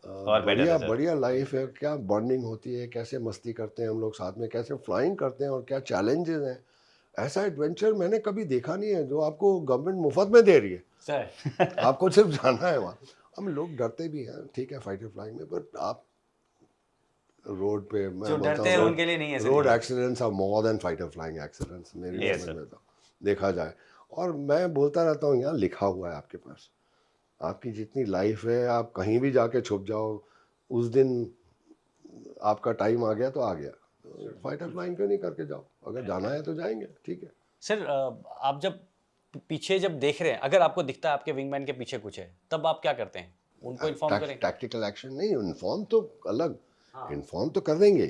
S2: और better
S1: बढ़िया
S2: है, sir.
S1: बढ़िया लाइफ है, क्या बॉन्डिंग होती है, कैसे मस्ती करते हैं हम लोग साथ में, कैसे फ्लाइंग करते हैं, और क्या चैलेंजेस हैं। ऐसा एडवेंचर मैंने कभी देखा नहीं है जो आपको गवर्नमेंट मुफ्त में दे रही है।
S3: सर
S1: आपको सिर्फ जाना है वहाँ। हम लोग डरते भी हैं, ठीक है, फाइटर फ्लाइंग में, बट आप रोड पे, मैं
S3: जो
S1: बोलता
S3: डरते हैं
S1: हूँ
S3: उनके लिए नहीं है सर
S1: रोड
S3: ये।
S1: Accidents are more than fighter flying accidents, मेरी
S2: Yes,
S1: समझ
S2: sir.
S1: में तो देखा जाए। और मैं बोलता रहता हूँ, यहाँ लिखा हुआ है आपके पास, आपकी जितनी लाइफ है, आप कहीं भी जाके छुप जाओ, उस दिन आपका टाइम आ गया तो आ गया। फाइटर फ्लाइंग क्यों नहीं करके जाओ, अगर जाना है तो जाएंगे, ठीक है।
S3: सर आप जब पीछे जब देख रहे हैं, अगर आपको दिखता है आपके विंगमैन के पीछे कुछ है, तब आप क्या करते हैं? उनको इन्फॉर्म करें?
S1: टैक्टिकल एक्शन नहीं, इन्फॉर्म तो अलग, इन्फॉर्म तो कर देंगे,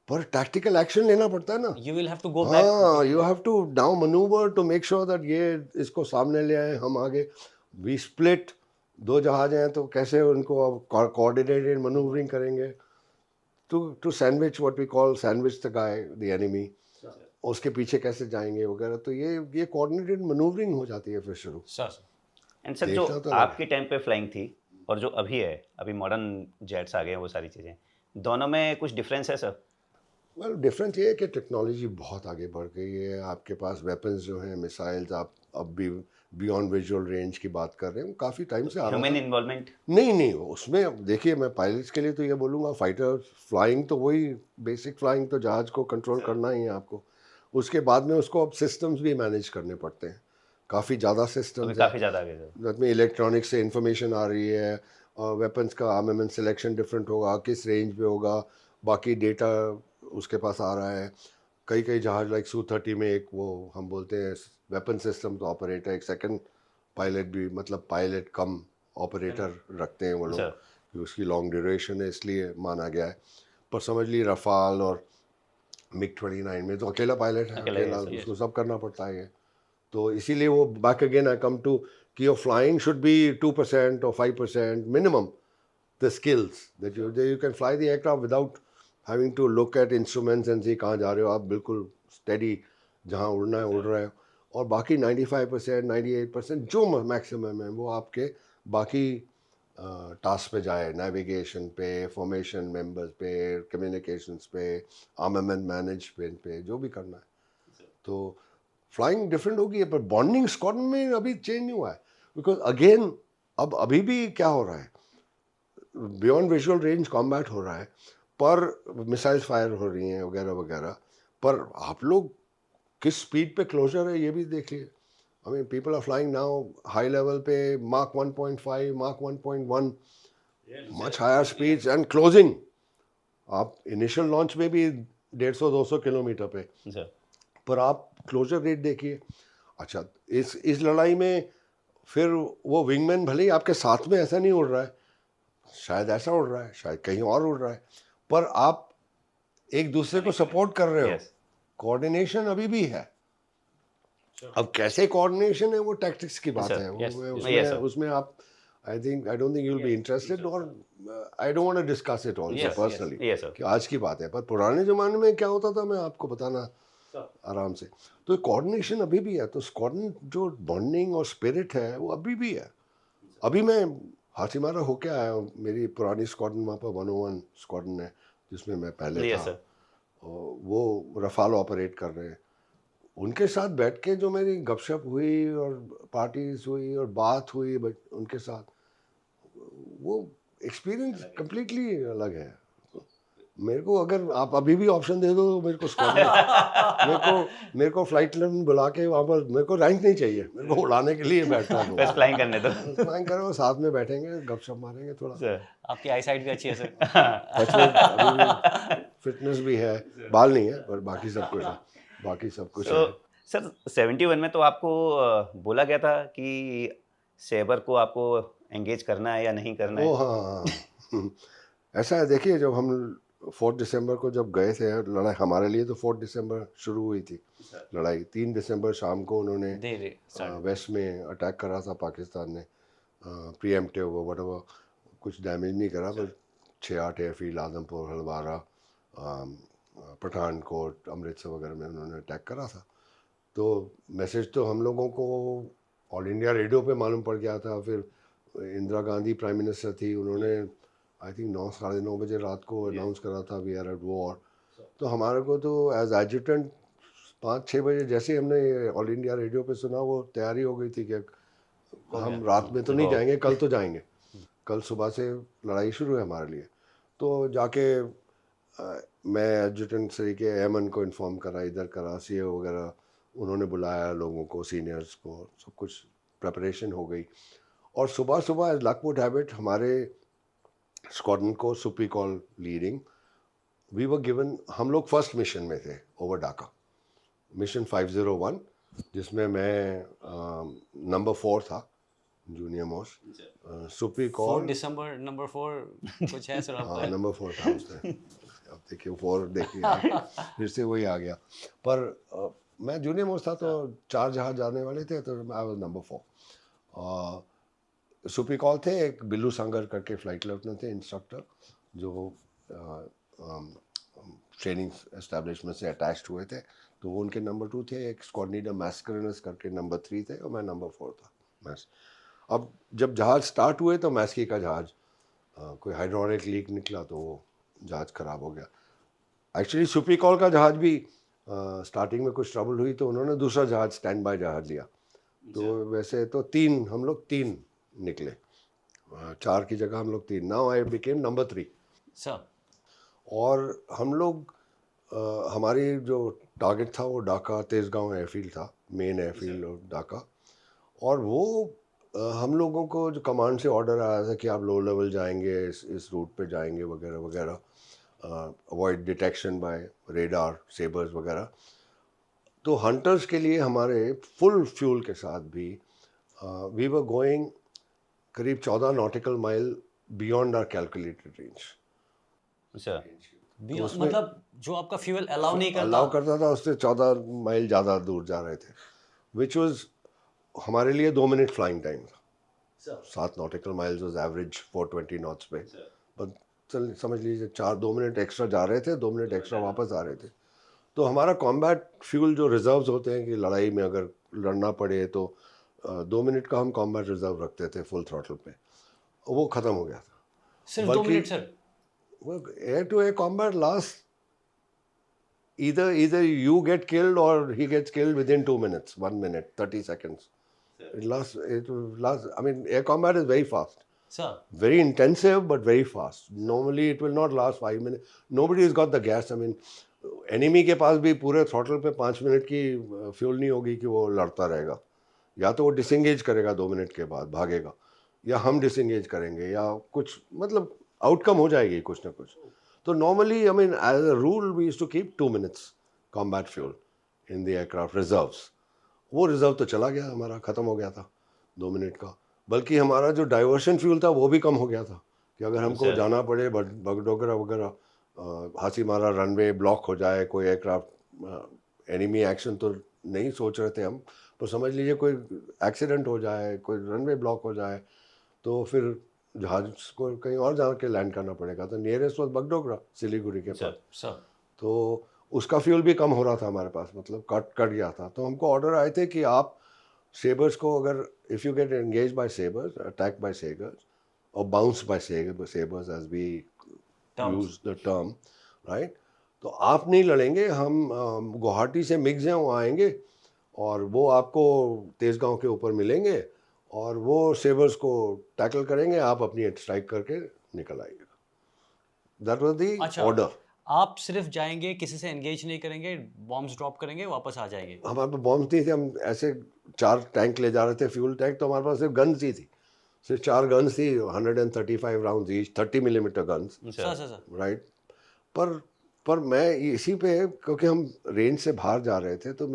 S1: पर टैक्टिकल एक्शन लेना पड़ता है ना।
S3: You will have to go back.
S1: हाँ, you have to now manoeuvre to make sure that ये इसको सामने ले आए, हम आगे। वी स्प्लिट, दो जहाज हैं तो कैसे उनको कोऑर्डिनेटेड मनूवरिंग करेंगे to sandwich, what we call sandwich the guy, the enemy, उसके पीछे कैसे जाएंगे वगैरह। तो ये कोऑर्डिनेटेड मनूवरिंग हो जाती है फिर शुरू।
S3: सर
S2: एंड सर, जो
S1: देखना तो अलग
S2: आपके टाइम पे फ्लाइंग थी और जो अभी है, अभी मॉडर्न जेट्स आ गए हैं, वो सारी चीज़ें, दोनों में कुछ डिफरेंस है सर?
S1: वेल, डिफरेंस ये है कि टेक्नोलॉजी बहुत आगे बढ़ गई है, आपके पास वेपन्स जो हैं, मिसाइल्स, आप अब भी बियॉन्ड विजुअल रेंज की बात कर रहे हैं, वो काफ़ी टाइम से आ रहा
S2: ह्यूमन
S1: था।
S2: इन्वॉल्वमेंट?
S1: नहीं, उसमें देखिए, मैं पायलट्स के लिए तो ये बोलूँगा, फाइटर फ्लाइंग तो वही बेसिक फ्लाइंग, तो जहाज़ को कंट्रोल करना ही है आपको। उसके बाद में उसको अब सिस्टम्स भी मैनेज करने पड़ते हैं, काफ़ी ज़्यादा
S2: अभी
S1: सिस्टम्स हैं।
S2: काफ़ी ज़्यादा आ गए सर।
S1: उसमें इलेक्ट्रॉनिक्स से इंफॉर्मेशन आ रही है, वेपन्स का आर्मामेंट सिलेक्शन डिफरेंट होगा, किस रेंज पे होगा, बाकी डेटा उसके पास आ रहा है। कई जहाज लाइक Su-30 में एक वो हम बोलते हैं वेपन सिस्टम तो ऑपरेटर, एक सेकंड पायलट भी, मतलब पायलट कम ऑपरेटर रखते हैं वो लोग,
S2: सर।
S1: कि उसकी लॉन्ग ड्यूरेशन है इसलिए माना गया है। पर समझ ली रफाल और MiG-29 में तो अकेला पायलट है,
S2: अकेला ही है,
S1: अकेला
S2: सर।
S1: उसको सब करना पड़ता है ये। तो इसीलिए वो back again I come to कि योर फ्लाइंग शुड बी 2% और 5% minimum the skills that you can fly the aircraft without having to look at instruments and see कहाँ जा रहे हो, आप बिल्कुल steady जहाँ उड़ना है उड़ रहे हो। और बाकी 95% 98% जो मैक्सिमम है वो आपके बाकी टास्क पे जाए, नेविगेशन पे, फॉर्मेशन मेंबर्स पे, कम्युनिकेशंस पे, आर्मामेंट मैनेजमेंट पे, जो भी करना है। तो फ्लाइंग डिफरेंट होगी है, पर बॉन्डिंग स्क्वाड्रन में अभी चेंज नहीं हुआ है, बिकॉज अगेन अब अभी भी क्या हो रहा है, बियॉन्ड विजुअल रेंज कॉम्बैट हो रहा है, पर मिसाइल्स फायर हो रही हैं वगैरह वगैरह, पर आप लोग किस स्पीड पे क्लोजर है ये भी देखिए। I mean people are flying now high level पे, mark 1.5, mark 1.1, much higher speeds and closing. आप इनिशियल लॉन्च में भी 150-200 किलोमीटर पे,
S2: सर।
S1: पर आप क्लोजर रेट देखिए। अच्छा, इस लड़ाई में फिर वो विंगमैन भले ही आपके साथ में ऐसा नहीं उड़ रहा है, शायद ऐसा उड़ रहा है, शायद कहीं और उड़ रहा है, पर आप एक दूसरे को सपोर्ट कर रहे हो,
S2: Yes.
S1: कोऑर्डिनेशन अभी भी है। अब कैसे कोऑर्डिनेशन है वो टैक्टिक्स की बात
S2: sir.
S1: है,
S3: Yes.
S2: Yes, sir.
S1: उसमें आप I don't think you will be interested, और I don't want to discuss it also
S3: Yes,
S1: personally
S2: yes, sir.
S1: कि आज की बात है, पर पुराने ज़माने में क्या होता था मैं आपको बताना आराम से। तो कोऑर्डिनेशन अभी भी है, तो स्क्वाड्रन जो बॉन्डिंग और स्पिरिट है वो अभी भी है। अभी मैं हाथीमारा होके आया हूँ, मेरी पुरानी स्क्वाड्रन वहाँ पर 101 स्क्वाड्रन है जिसमें मैं पहले
S2: Yes,
S1: था,
S2: sir.
S1: और वो रफाल ऑपरेट कर रहे हैं। उनके साथ बैठ के जो मेरी गपशप हुई और पार्टीज हुई और बात हुई उनके साथ, वो एक्सपीरियंस कम्प्लीटली अलग है। मेरे को अगर आप अभी भी ऑप्शन दे दो तो मेरे को मेरे को फ्लाइट लैंड बुला के वहाँ पर, मेरे को रैंक नहीं चाहिए, मेरे को उड़ाने के लिए बैठना दो,
S2: बस फ्लाइंग करने दो
S1: फ्लाइंग करो, साथ में बैठेंगे, गपशप मारेंगे थोड़ा।
S2: sir.
S3: आपकी आई साइट भी अच्छी है सर।
S1: फिटनेस भी है, बाल नहीं है पर बाकी सब कुछ है, बाकी सब कुछ
S2: तो
S1: है।
S2: सर 71 में तो आपको बोला गया था कि सेबर को आपको एंगेज करना है या नहीं करना
S1: ओ
S2: है।
S1: हाँ ऐसा है, देखिए जब हम 4 दिसंबर को जब गए थे लड़ाई, हमारे लिए तो 4 दिसंबर शुरू हुई थी लड़ाई। 3 दिसंबर शाम को उन्होंने
S3: दे
S1: वेस्ट में अटैक करा था पाकिस्तान ने, प्रीएम्प्टिव वो व्हाटएवर, कुछ डैमेज नहीं करा, पर 6-8 एयरफील्ड आदमपुर, हलवारा, पठानकोट, अमृतसर वगैरह में उन्होंने अटैक करा था। तो मैसेज तो हम लोगों को ऑल इंडिया रेडियो पे मालूम पड़ गया था। फिर इंदिरा गांधी प्राइम मिनिस्टर थी, उन्होंने आई थिंक 9-9:30 बजे रात को अनाउंस करा था वी आर एट वॉर। तो हमारे को तो एज एडजुटेंट 5-6 बजे जैसे ही हमने ऑल इंडिया रेडियो पे सुना, वो तैयारी हो गई थी कि हम रात में तो नहीं जाएंगे, कल तो जाएंगे, कल सुबह से लड़ाई शुरू है हमारे लिए। तो जाके मैं एडजुटेंट से के एमन को इन्फॉर्म करा, इधर करा, सी वगैरह उन्होंने बुलाया लोगों को, सीनियर्स को, सब कुछ प्रिपरेशन हो गई। और सुबह सुबह as luck would have it, हमारे स्क्वाड्रन को सुपी call leading, we were given, हम लोग फर्स्ट मिशन में थे ओवर डाका, मिशन 501, जिसमें मैं नंबर 4 था, जूनियर मोस्ट। सुपी
S3: 4
S1: कॉल
S3: दिसंबर नंबर 4 कुछ है सर आपका?
S1: हाँ नंबर 4 था उसमें। अब देखिए 4 देखिए फिर से वही आ गया। पर मैं जूनियर मोस्ट था, तो 4 जहाज जाने वाले थे, तो I was number 4। Soupy call थे, एक बिल्लू सांगर करके फ्लाइट लेफ्टिनेंट थे, इंस्ट्रक्टर, जो ट्रेनिंग एस्टेब्लिशमेंट से अटैच्ड हुए थे, तो वो उनके नंबर 2 थे। एक स्क्वाड लीडर मैस्करिनस करके नंबर 3 थे, और मैं नंबर 4 था। मैस अब जब जहाज स्टार्ट हुए तो मैस्की का जहाज कोई हाइड्रोलिक लीक निकला, तो वो जहाज ख़राब हो गया। एक्चुअली सुपी कॉल का जहाज भी स्टार्टिंग में कुछ ट्रबल हुई, तो उन्होंने दूसरा जहाज स्टैंड बाय जहाज लिया। तो वैसे तो 3 हम लोग 3 निकले, 4 की जगह हम लोग 3। Now I became number 3।
S3: Sir
S1: और हम लोग हमारी जो टारगेट था वो डाका तेजगांव एयरफील्ड था, मेन एयरफील्ड ऑफ डाका। और वो हम लोगों को जो कमांड से ऑर्डर आया था कि आप लो लेवल जाएंगे, इस रूट पे जाएंगे वगैरह वगैरह, avoid detection bye radar, sabres वगैरह। तो हंटर्स के लिए हमारे फुल फ्यूल के साथ भी वी वर गोइंग करीब 14 nautical mile beyond our calculated range.
S2: अच्छा,
S3: मतलब जो आपका फ्यूल अलाउ नहीं
S1: अलाउ
S3: करता?
S1: करता था, उससे 14 माइल ज़्यादा दूर जा रहे थे, विच वॉज हमारे लिए 2 मिनट फ्लाइंग टाइम था। 7 nautical miles was average 420 knots पे, पर चल समझ लीजिए 2 मिनट एक्स्ट्रा जा रहे थे, 2 मिनट एक्स्ट्रा वापस आ रहे थे। तो हमारा कॉम्बैट फ्यूल जो रिजर्व्स होते हैं कि लड़ाई में अगर लड़ना पड़े तो 2 मिनट का हम कॉम्बैट रिजर्व रखते थे फुल थ्रॉटल पे, वो ख़त्म हो गया था।
S3: सिर्फ 2 minute sir?
S1: Air to air combat last either you get killed or he gets killed within 2 minutes, 1 minute, 30 seconds. It lasts, I mean, air combat is very fast.
S3: Sir.
S1: Very intensive, but very fast. Normally, it will not last 5 minutes. Nobody has got the gas. I mean, enemy के पास भी पूरे throttle पे 5 minute की fuel नहीं होगी कि वो लड़ता रहेगा। या तो वो डिसंगेज करेगा 2 मिनट के बाद, भागेगा, या हम डिसंगेज करेंगे, या कुछ मतलब आउटकम हो जाएगी कुछ ना कुछ। तो normally I mean as a rule we used to keep 2 minutes combat fuel in the aircraft reserves. वो रिजर्व तो चला गया, हमारा ख़त्म हो गया था 2 मिनट का। बल्कि हमारा जो डाइवर्शन फ्यूल था वो भी कम हो गया था, कि अगर हमको जाना पड़े बगडोगरा वगैरह, हाथीमारा रनवे ब्लॉक हो जाए, कोई एयरक्राफ्ट एनिमी एक्शन तो नहीं सोच रहे थे हम, पर समझ लीजिए कोई एक्सीडेंट हो जाए, कोई रनवे ब्लॉक हो जाए, तो फिर जहाज को कहीं और जाके लैंड करना पड़ेगा। तो नियरेस्ट वॉज बगडोगरा, सिलीगुड़ी के पास।
S3: सर
S1: तो उसका फ्यूल भी कम हो रहा था हमारे पास, मतलब कट गया था। तो हमको ऑर्डर आए थे कि आप सेबर्स को, अगर if you get engage by Sabres, attack by Sabres और bounce by Sabres as we use the term, right, तो आप नहीं लड़ेंगे, हम गुवाहाटी से मिग्स हैं, वो आएंगे और वो आपको तेजगांव के ऊपर मिलेंगे और वो सेबर्स को टैकल करेंगे, आप अपनी स्ट्राइक करके निकल आइएगा। That was the order.
S3: आप सिर्फ जाएंगे, किसी से एंगेज नहीं करेंगे, बॉम्ब्स ड्रॉप करेंगे, वापस आ जाएंगे?
S1: हमारे पास बॉम्ब नहीं थे, हम ऐसे 4 टैंक ले जा रहे थे, फ्यूल टैंक। तो हमारे पास सिर्फ गन्स ही थी, सिर्फ 4 गन्स थी, 135 round each, 30 millimetre guns,
S3: sir
S1: right. पर मैं इसी पे, क्योंकि हम रेंज से बाहर जा रहे थे, तो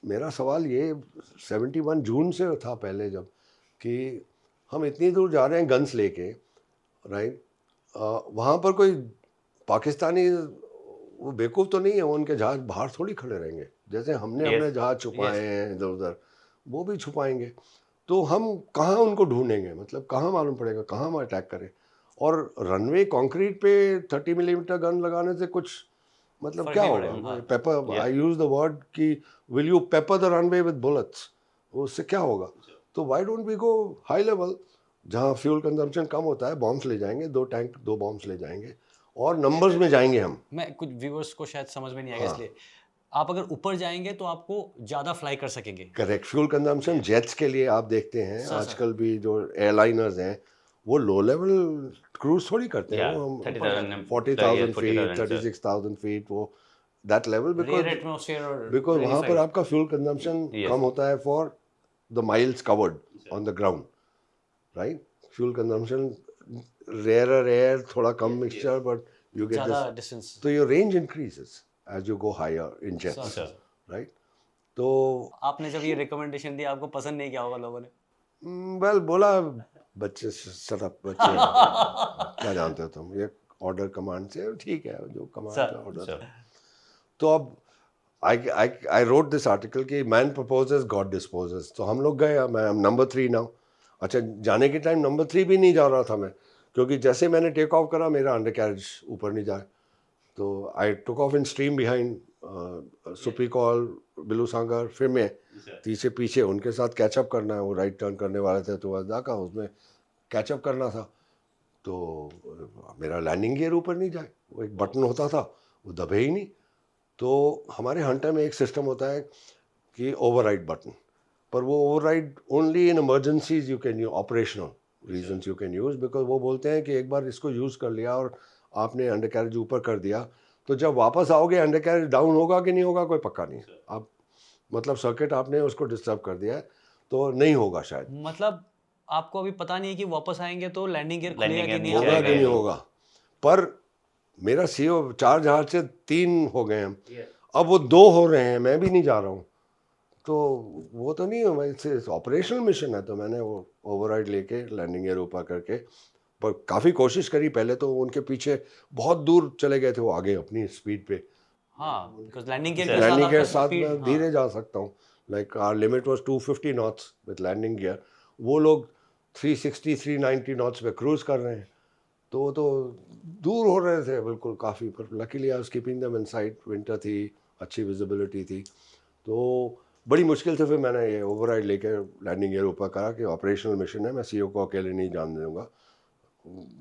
S1: मेरा सवाल ये 71 जून से था पहले, जब कि हम इतनी दूर जा रहे हैं गन्स लेके, राइट, वहाँ पर कोई पाकिस्तानी वो बेवकूफ़ तो नहीं है, वो उनके जहाज बाहर थोड़ी खड़े रहेंगे। जैसे हमने अपने जहाज छुपाए हैं इधर उधर, वो भी छुपाएंगे। तो हम कहाँ उनको ढूंढेंगे, मतलब कहाँ मालूम पड़ेगा, कहाँ हम अटैक करें। और रनवे कंक्रीट पे 30 मिलीमीटर गन लगाने से कुछ मतलब क्या होगा? Paper, I use the word कि will you paper the runway with bullets, उससे क्या होगा? तो why don't we go high level, जहाँ फ्यूल कंजम्पशन कम होता है, बॉम्ब्स ले जाएंगे, 2 टैंक 2 बॉम्ब्स ले जाएंगे और नंबर्स में जाएंगे हम।
S3: मैं कुछ व्यूअर्स को शायद समझ में नहीं आएगा, इसलिए आप अगर ऊपर जाएंगे तो आपको ज़्यादा फ्लाई कर सकेंगे।
S1: करेक्ट। फ्यूल कंजम्पशन जेट्स के लिए आप देखते हैं आजकल भी जो एयरलाइनर्स हैं, वो लो लेवल क्रूज थोड़ी करते हैं, वो 40,000 फीट, 36,000 फीट, वो दैट लेवल, बिकॉज वहाँ पर आपका फ्यूल कंजम्पशन कम होता है for the miles covered on the ground, right. Fuel consumption, rare air, थोड़ा कम mixture, but you get this, so your range increases as you go higher in jets, right? तो
S3: आपने जब ये रिकमेंडेशन दिया, आपको पसंद नहीं किया होगा लोगों ने?
S1: वेल, बोला बच्चे, शट अप बच्चे, क्या जानते हो तुम, ये ऑर्डर कमांड से, ठीक है, जो कमांड का ऑर्डर। तो अब आई रोट दिस आर्टिकल कि मैन प्रपोजेस गॉड डिस्पोजेस। तो हम लोग गए, मैं नंबर 3 नाउ। अच्छा, जाने के टाइम नंबर 3 भी नहीं जा रहा था मैं, क्योंकि जैसे मैंने टेक ऑफ करा, मेरा अंडर कैरेज ऊपर नहीं जाए। तो I took off in stream behind सुपीकॉल, बिलू सांगर, फिर मैं पीछे उनके साथ कैचअप करना है। वो राइट टर्न करने वाले थे, तो वजदा का उसमें कैचअप करना था। तो मेरा लैंडिंग गियर ऊपर नहीं जाए, वो एक बटन होता था, वो दबे ही नहीं। तो हमारे हंटर में एक सिस्टम होता है कि ओवरराइड बटन, पर वो override only in emergencies you can, operational reasons you can use, because वो बोलते हैं कि एक बार इसको यूज़ कर लिया और आपने अंडर कैरेज ऊपर कर दिया, तो जब वापस आओगे अंडर कैरेज डाउन होगा कि नहीं होगा कोई पक्का नहीं है। आप मतलब सर्किट आपने उसको डिस्टर्ब कर दिया है, तो नहीं होगा शायद।
S3: मतलब आपको अभी पता नहीं है कि वापस आएंगे तो लैंडिंग गियर खुलेगा कि नहीं
S1: होगा कि नहीं होगा। पर मेरा सीओ 4 जहाज से 3 हो गए हम, अब वो 2 हो रहे हैं, मैं भी नहीं जा रहा हूँ। तो वो तो नहीं है, वैसे ऑपरेशनल मिशन है। तो मैंने वो ओवरराइड लेके लैंडिंग गियर ऊपर करके, पर काफ़ी कोशिश करी। पहले तो उनके पीछे बहुत दूर चले गए थे वो, आगे अपनी स्पीड पे।
S3: हाँ, बिकॉज़ लैंडिंग गियर
S1: के साथ मैं धीरे जा सकता हूँ, like our limit was 250 knots with landing gear. वो लोग 360 390 नॉट्स पे क्रूज कर रहे हैं, तो वो तो दूर हो रहे थे बिल्कुल काफ़ी। पर luckily I was keeping them in site, winter थी, अच्छी विजिबिलिटी थी। तो बड़ी मुश्किल से फिर मैंने ये ओवरराइड लेके लैंडिंग गियर ऊपर करा कि ऑपरेशनल मिशन है, मैं सीओ को अकेले नहीं जाने दूंगा।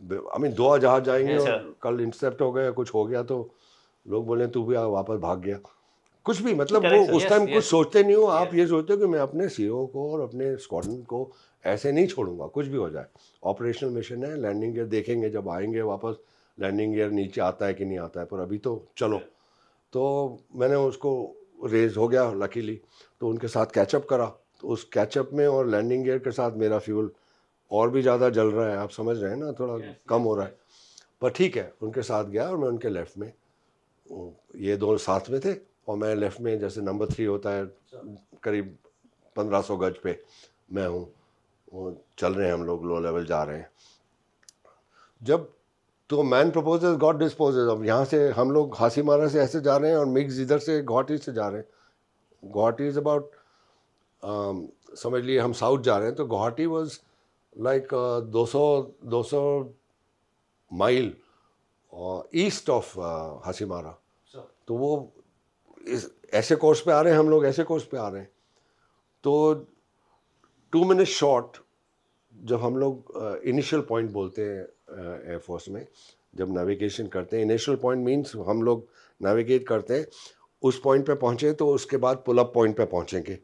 S1: आई मीन 2 जहाज जाएंगे और कल इंटरसेप्ट हो गया, कुछ हो गया तो लोग बोले तू भी वापस भाग गया, कुछ भी, मतलब वो उस टाइम कुछ सोचते नहीं हो। आप ये सोचते हो कि मैं अपने सीओ को और अपने स्क्वाड्रन को ऐसे नहीं छोड़ूंगा, कुछ भी हो जाए। ऑपरेशनल मिशन है, लैंडिंग गियर देखेंगे जब आएंगे वापस, लैंडिंग गियर नीचे आता है कि नहीं आता है, पर अभी तो चलो। तो मैंने उसको रेज हो गया लकीली, तो उनके साथ कैचअप करा। तो उस कैचअप में और लैंडिंग गियर के साथ मेरा फ्यूल और भी ज़्यादा जल रहा है, आप समझ रहे हैं ना, थोड़ा कम हो रहा है। पर ठीक है, उनके साथ गया और मैं उनके लेफ़्ट में, ये 2 साथ में थे और मैं लेफ़्ट में, जैसे नंबर 3 होता है, करीब 1500 गज पे मैं हूँ। वो चल रहे हैं हम लोग, लो लेवल जा रहे हैं। जब तो मैन प्रपोजेस गॉड डिस्पोजेस। अब यहाँ से हम लोग हासीमारा से ऐसे जा रहे हैं और मिग्स इधर से गुवाहाटी से जा रहे हैं। गुवाहाटी इज़ अबाउट समझ लिए हम साउथ जा रहे हैं तो Guwahati was like 200 mile east of Hasimara. तो वो ऐसे कोर्स पे आ रहे हैं, हम लोग ऐसे कोर्स पे आ रहे हैं। तो 2 मिनट शॉर्ट जब हम लोग इनिशियल पॉइंट बोलते हैं एयरफोर्स में, जब नेविगेशन करते हैं, इनिशियल पॉइंट मींस हम लोग नेविगेट करते हैं, उस पॉइंट पे पहुंचे तो उसके बाद पुल अप पॉइंट पे पहुंचेंगे।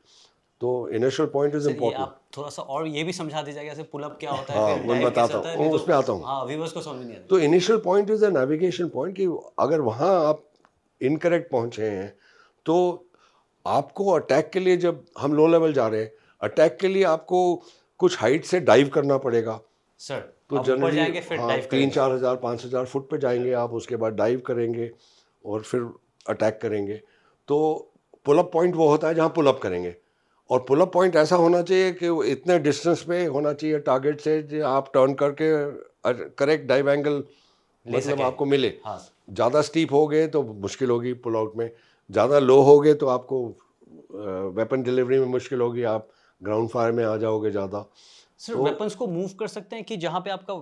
S1: तो इनिशियल पॉइंट इज
S3: सर, ये
S1: इम्पोर्टेंट।
S3: आप थोड़ा सा और ये भी समझा दीजिएगा जैसे पुल अप क्या होता है,
S1: हाँ,
S3: फिर
S1: वो
S3: dive
S1: बताता
S3: कैसे होता है,
S1: हूँ,
S3: नहीं
S1: उस पे आता हूँ।
S3: हाँ, व्यूअर्स को समझ में नहीं आता।
S1: तो initial point is a navigation point कि अगर वहाँ आप इनकरेक्ट पहुँचे हैं तो आपको अटैक के लिए, जब हम लो लेवल जा रहे हैं, अटैक के लिए आपको कुछ हाइट से डाइव करना पड़ेगा।
S3: सर
S1: तो
S3: आप ऊपर
S1: जनरली
S3: जाएंगे फिर
S1: हाँ,
S3: डाइव
S1: 3-4 हज़ार 5 हज़ार फुट पे जाएंगे आप, उसके बाद डाइव करेंगे और फिर अटैक करेंगे। तो पुल अप पॉइंट वो होता है जहाँ पुल अप करेंगे, और पुल अप पॉइंट ऐसा होना चाहिए कि वो इतने डिस्टेंस पे होना चाहिए टारगेट से कि आप टर्न करके करेक्ट डाइव एंगल मतलब
S3: सकें।
S1: आपको मिले।
S3: हाँ।
S1: ज़्यादा स्टीप हो गए तो मुश्किल होगी पुल आउट में, ज़्यादा लो हो गए तो आपको वेपन डिलीवरी में मुश्किल होगी, आप ग्राउंड फायर में आ जाओगे ज़्यादा।
S3: सर वेपन्स को मूव कर सकते हैं कि जहाँ पे आपका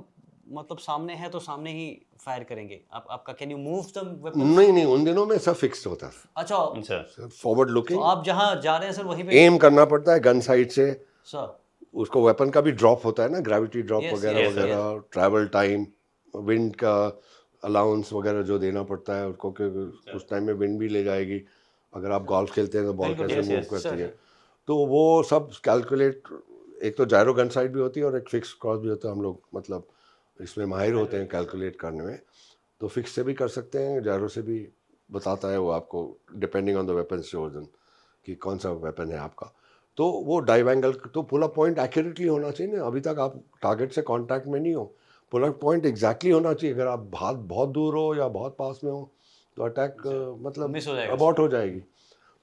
S3: मतलब सामने है तो सामने ही फायर करेंगे, आपका can you move the weapon?
S1: नहीं, उन दिनों में सब फिक्स्ड होता
S3: अच्छा,
S2: अच्छा।
S1: फॉरवर्ड
S3: तो
S1: लुकिंग,
S3: आप जहाँ जा रहे हैं सर वहीं पे
S1: एम करना पड़ता है गन साइड से।
S3: सर।
S1: उसको वेपन का भी ड्रॉप होता है ना, ग्रेविटी ड्रॉप
S3: Yes,
S1: वगैरह
S3: yes,
S1: वगैरह, ट्रैवल टाइम, विंड का अलाउंस वगैरह जो देना पड़ता है उसको, कि उस टाइम में विंड भी ले जाएगी। अगर आप गोल्फ खेलते हैं तो बॉल
S3: बिल्कुल,
S1: कैसे
S2: yes,
S1: मूव
S2: yes,
S1: करती
S3: sir.
S1: है, तो वो सब कैलकुलेट। एक तो जायरो गन साइड भी होती है और एक फिक्स क्रॉस भी होता है। हम लोग मतलब इसमें माहिर होते हैं कैलकुलेट करने में। तो फिक्स से भी कर सकते हैं, जायरो से भी बताता है वो आपको, depending on the weapon chosen कि कौन सा वेपन है आपका। तो वो डाइव एंगल, तो पुल अप पॉइंट एक्यूरेटली होना चाहिए ना। अभी तक आप टारगेट से कांटेक्ट में नहीं हो, पुल अप पॉइंट एग्जैक्टली होना चाहिए। अगर आप बहुत दूर हो या बहुत पास में हो तो अटैक मतलब
S3: मिस हो जाएगा।
S1: अबॉर्ट हो जाएगी।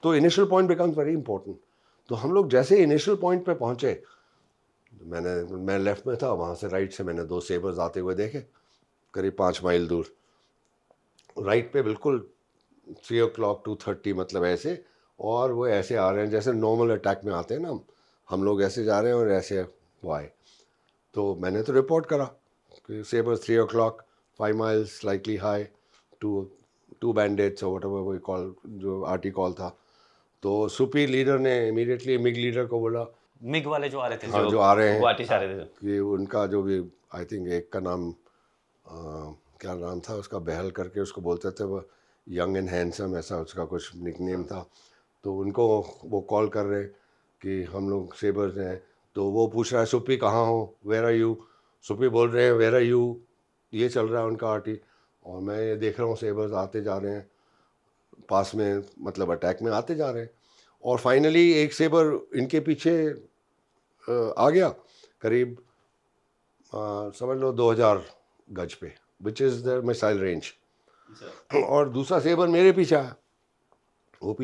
S1: तो initial point becomes very important. तो हम लोग जैसे इनिशियल पॉइंट पे पहुंचे, मैं लेफ्ट में था, वहाँ से राइट से मैंने 2 सेबर्स आते हुए देखे करीब 5 माइल दूर, राइट पे बिल्कुल 3 o'clock 2:30 मतलब ऐसे। और वो ऐसे आ रहे हैं जैसे नॉर्मल अटैक में आते हैं ना, हम लोग ऐसे जा रहे हैं और ऐसे वो आए। तो मैंने तो रिपोर्ट करा कि Sabres 3 o'clock 5 miles slightly high, two bandits और व्हाटएवर वो कॉल, जो आरटी कॉल था। तो सुपी लीडर ने इमीडिएटली मिग लीडर को बोला,
S3: मिग वाले जो आ रहे थे
S1: हाँ जो आ रहे हैं,
S2: गुवाहाटी से आ रहे थे।
S1: कि उनका जो भी, आई थिंक एक का नाम क्या नाम था उसका, बहल करके उसको बोलते थे वो, यंग एंड हैंडसम ऐसा उसका कुछ निकनेम था। तो उनको वो कॉल कर रहे कि हम लोग सेबर्स हैं। तो वो पूछ रहा है सुपी कहाँ हो, वेयर आर यू। सुपी बोल रहे हैं वेयर आर यू। ये चल रहा है उनका आरटी, और मैं ये देख रहा हूँ सेबर्स आते जा रहे हैं पास में, मतलब अटैक में आते जा रहे हैं। और फाइनली एक सेबर इनके पीछे आ गया करीब समझ लो 2000 गज पे, which is the missile range. और दूसरा सेबर मेरे पीछे आया, वो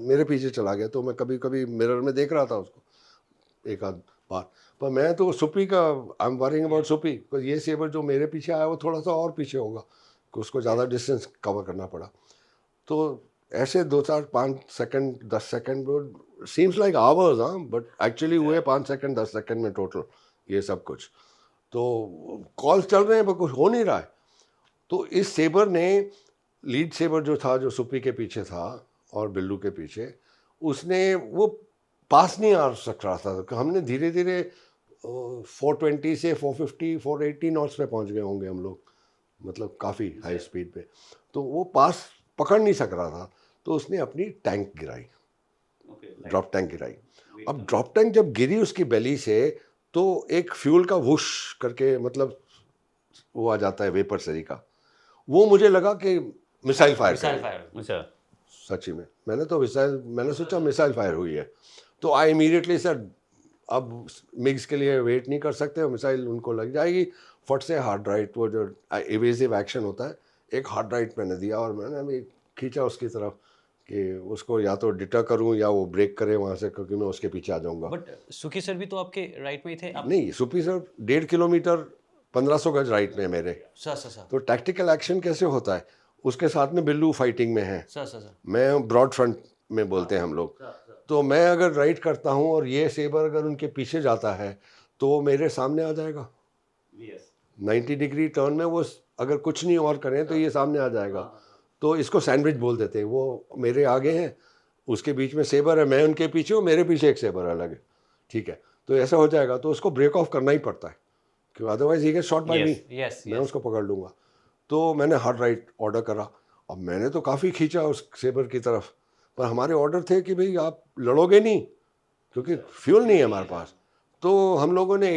S1: मेरे पीछे चला गया। तो मैं कभी कभी मिरर में देख रहा था उसको एक आध बार, पर मैं तो सुपी का, I am worrying about soupy, ये सेबर जो मेरे पीछे आया वो थोड़ा सा और पीछे होगा, कि उसको ज़्यादा डिस्टेंस कवर करना पड़ा। तो ऐसे 2-4-5 second 10 second seems like ours, हाँ, बट एक्चुअली हुए 5 सेकंड 10 सेकंड में टोटल ये सब कुछ। तो कॉल्स चल रहे हैं पर कुछ हो नहीं रहा है। तो इस सेबर ने, लीड सेबर जो था, जो सुपी के पीछे था और बिल्लू के पीछे, उसने वो पास नहीं आ सक रहा था। तो हमने धीरे धीरे 420 से 450 480 नॉट्स पे पहुंच गए होंगे हम लोग, मतलब काफ़ी हाई स्पीड पे। तो वो पास पकड़ नहीं सक रहा था, तो उसने अपनी टैंक गिराई, ड्रॉप टैंक गिराई। अब ड्रॉप टैंक जब गिरी उसकी बेली से, तो एक फ्यूल का वुश करके मतलब वो आ जाता है वेपर सरी का, वो मुझे लगा कि मिसाइल फायर
S3: मिसाइल
S1: करेगा।
S3: फायर।
S2: अच्छा।
S1: सच्ची में मैंने सोचा मिसाइल फायर हुई है। तो आई इमीडिएटली सर, अब मिग्स के लिए वेट नहीं कर सकते, मिसाइल उनको लग जाएगी। फट से हार्ड राइट, वो जो एवेसिव एक्शन होता है, एक हार्ड राइट मैंने दिया और मैंने अभी खींचा उसकी तरफ कि उसको या तो डिटर करूं या वो ब्रेक करे वहाँ से, क्योंकि मैं उसके पीछे आ जाऊंगा।
S3: बट सुखी सर भी तो आपके राइट में ही थे आप।
S1: नहीं, सुपी सर 1.5 किलोमीटर 1500 गज राइट में मेरे।
S3: सर
S1: तो टैक्टिकल एक्शन कैसे होता है, उसके साथ में बिल्लू फाइटिंग में है,
S3: सर
S1: मैं ब्रॉड फ्रंट में बोलते हैं हम लोग। तो मैं अगर राइट करता हूँ और ये सेबर अगर उनके पीछे जाता है तो वो मेरे सामने आ जाएगा। 90 डिग्री टर्न में वो अगर कुछ नहीं और करें तो ये सामने आ जाएगा। तो इसको सैंडविच बोल देते हैं। वो मेरे आगे हैं, उसके बीच में सेबर है, मैं उनके पीछे हूँ, मेरे पीछे एक सेबर अलग है, ठीक है। तो ऐसा हो जाएगा तो उसको ब्रेक ऑफ करना ही पड़ता है, क्योंकि otherwise he get shot by me, मैं उसको पकड़ लूँगा। तो मैंने हार्ड राइट ऑर्डर करा। अब मैंने तो काफ़ी खींचा उस सेबर की तरफ, पर हमारे ऑर्डर थे कि भाई आप लड़ोगे नहीं, क्योंकि फ्यूल नहीं है हमारे पास। तो हम लोगों ने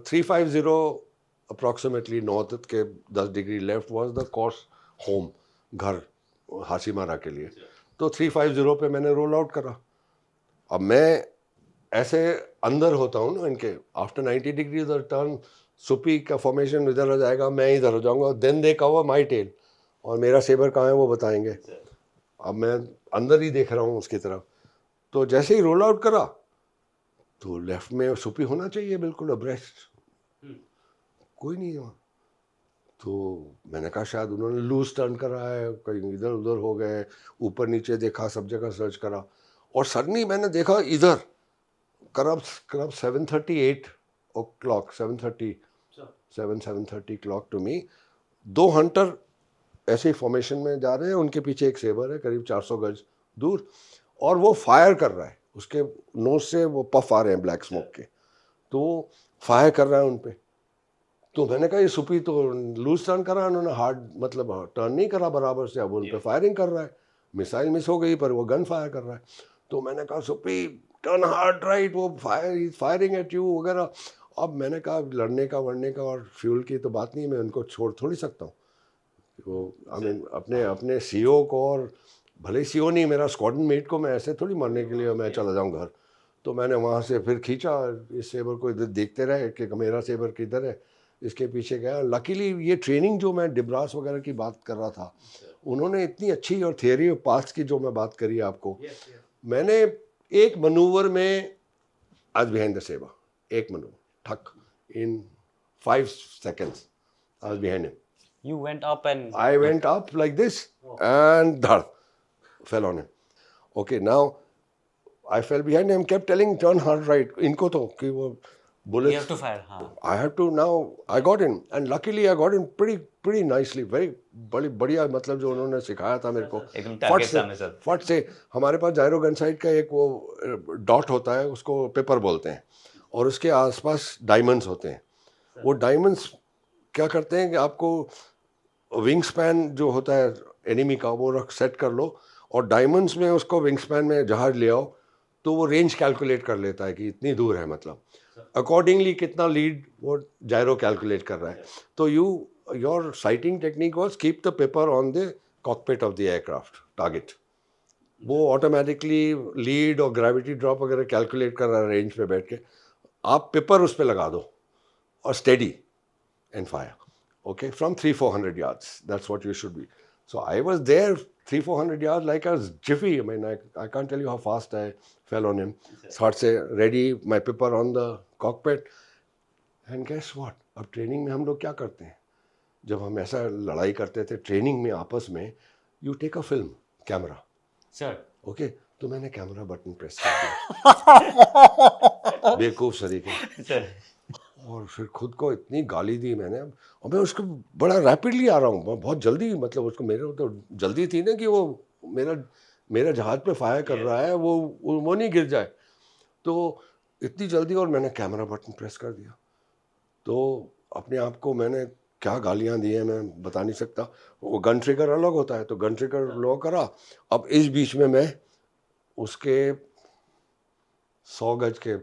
S1: 350 अप्रॉक्सीमेटली नॉर्थ के 10 degree left was the course home, घर हाशिमारा के लिए। तो 350 पे मैंने रोल आउट करा। अब मैं ऐसे अंदर होता हूँ ना इनके, आफ्टर 90 डिग्री टर्न सुपी का फॉर्मेशन इधर हो जाएगा, मैं इधर हो जाऊंगा, then they cover my tail, और मेरा सेबर कहाँ है वो बताएंगे। अब मैं अंदर ही देख रहा हूँ उसकी तरफ। तो जैसे ही रोल आउट करा तो लेफ्ट में सुपी होना चाहिए बिल्कुल अब्रेस्ट, कोई नहीं है वहाँ। तो मैंने कहा शायद उन्होंने लूज टर्न करा है, कहीं इधर उधर हो गए, ऊपर नीचे देखा, सब जगह सर्च करा, और सडनली मैंने देखा इधर करीब 7:38 o'clock, 7:30 clock to me, 2 Hunter ऐसे ही फॉर्मेशन में जा रहे हैं, उनके पीछे एक सेबर है करीब 400 गज दूर, और वो फायर कर रहा है, उसके नोज से वो पफ आ रहे हैं ब्लैक स्मोक के, तो फायर कर रहा है उन पे। तो मैंने कहा ये सुपी तो लूज टर्न करा, उन्होंने हार्ड मतलब टर्न नहीं करा बराबर से, अब उन पे फायरिंग कर रहा है, मिसाइल मिस हो गई पर वो गन फायर कर रहा है। तो मैंने कहा सुपी टर्न हार्ड राइट, वो फायरिंग एट यू वगैरह। अब मैंने कहा लड़ने का वड़ने का और फ्यूल की तो बात नहीं, मैं उनको छोड़ थोड़ी सकता हूँ। वो आई मीन अपने सीईओ को, और भले सीईओ नहीं मेरा स्क्वाड्रन मेट को, मैं ऐसे थोड़ी मरने के लिए मैं चला जाऊँ घर। तो मैंने वहाँ से फिर खींचा, इस सेबर को इधर देखते रहे कि मेरा सेबर किधर है, इसके पीछे गया। लकीली ये ट्रेनिंग जो मैं डिब्रास वगैरह की बात कर रहा था, उन्होंने इतनी अच्छी, और थियरी ऑफ पाथ्स की जो मैं बात करी आपको, मैंने एक मनूवर में आज बिहाइंड द सेबर, एक मनूवर ठक इन 5 seconds I was behind him.
S3: You went up and
S1: I went up like this and dhad, fell on him. Okay, now I fell behind him, kept telling turn hard right. इनको तो कि वो bullets.
S3: you have to fire. हाँ.
S1: I have to now. I got in, and luckily I got in pretty nicely. Very बड़ी बढ़िया, मतलब जो उन्होंने सिखाया था मेरे को।
S2: एकदम टारगेट सामने सर।
S1: फट से हमारे पास जायरो गन साइट का एक वो डॉट होता है, उसको पेपर बोलते हैं, और उसके आसपास डायमंड्स होते हैं। वो डायमंड्स क्या करते हैं कि आपको विंग स्पैन जो होता है एनिमी का वो सेट कर लो, और डायमंड्स में उसको विंग स्पैन में जहाज ले आओ, तो वो रेंज कैलकुलेट कर लेता है कि इतनी दूर है, मतलब अकॉर्डिंगली कितना लीड वो जायरो कैलकुलेट कर रहा है। तो your sighting technique was keep the pipper on the cockpit of the aircraft target. वो ऑटोमेटिकली लीड और ग्रेविटी ड्रॉप वगैरह कैलकुलेट कर रहा है रेंज पे बैठ के। आप पेपर उस पर लगा दो और steady and fire, okay, from 300-400 yards. That's what you should be. So I was there 300-400 yards like a jiffy. I mean, I can't tell you how fast I fell on him. Thought say ready, my paper on the cockpit. And guess what? अब training में हम लोग क्या करते हैं, जब हम ऐसा लड़ाई करते थे ट्रेनिंग में आपस में, you take a film, camera,
S3: Sir.
S1: okay? तो मैंने कैमरा बटन प्रेस कर दिया बेवकूफ़ तरीके,
S2: सर
S1: और फिर खुद को इतनी गाली दी मैंने। और मैं उसको बड़ा रैपिडली आ रहा हूँ, बहुत जल्दी, मतलब उसको मेरे तो जल्दी थी ना कि वो मेरा जहाज पे फायर कर रहा है, वो नहीं गिर जाए, तो इतनी जल्दी, और मैंने कैमरा बटन प्रेस कर दिया। तो अपने आप को मैंने क्या गालियाँ दी हैं मैं बता नहीं सकता। वो गन ट्रिगर अलग होता है, तो गन ट्रिगर लो करा। अब इस बीच में मैं उसके 100 गज के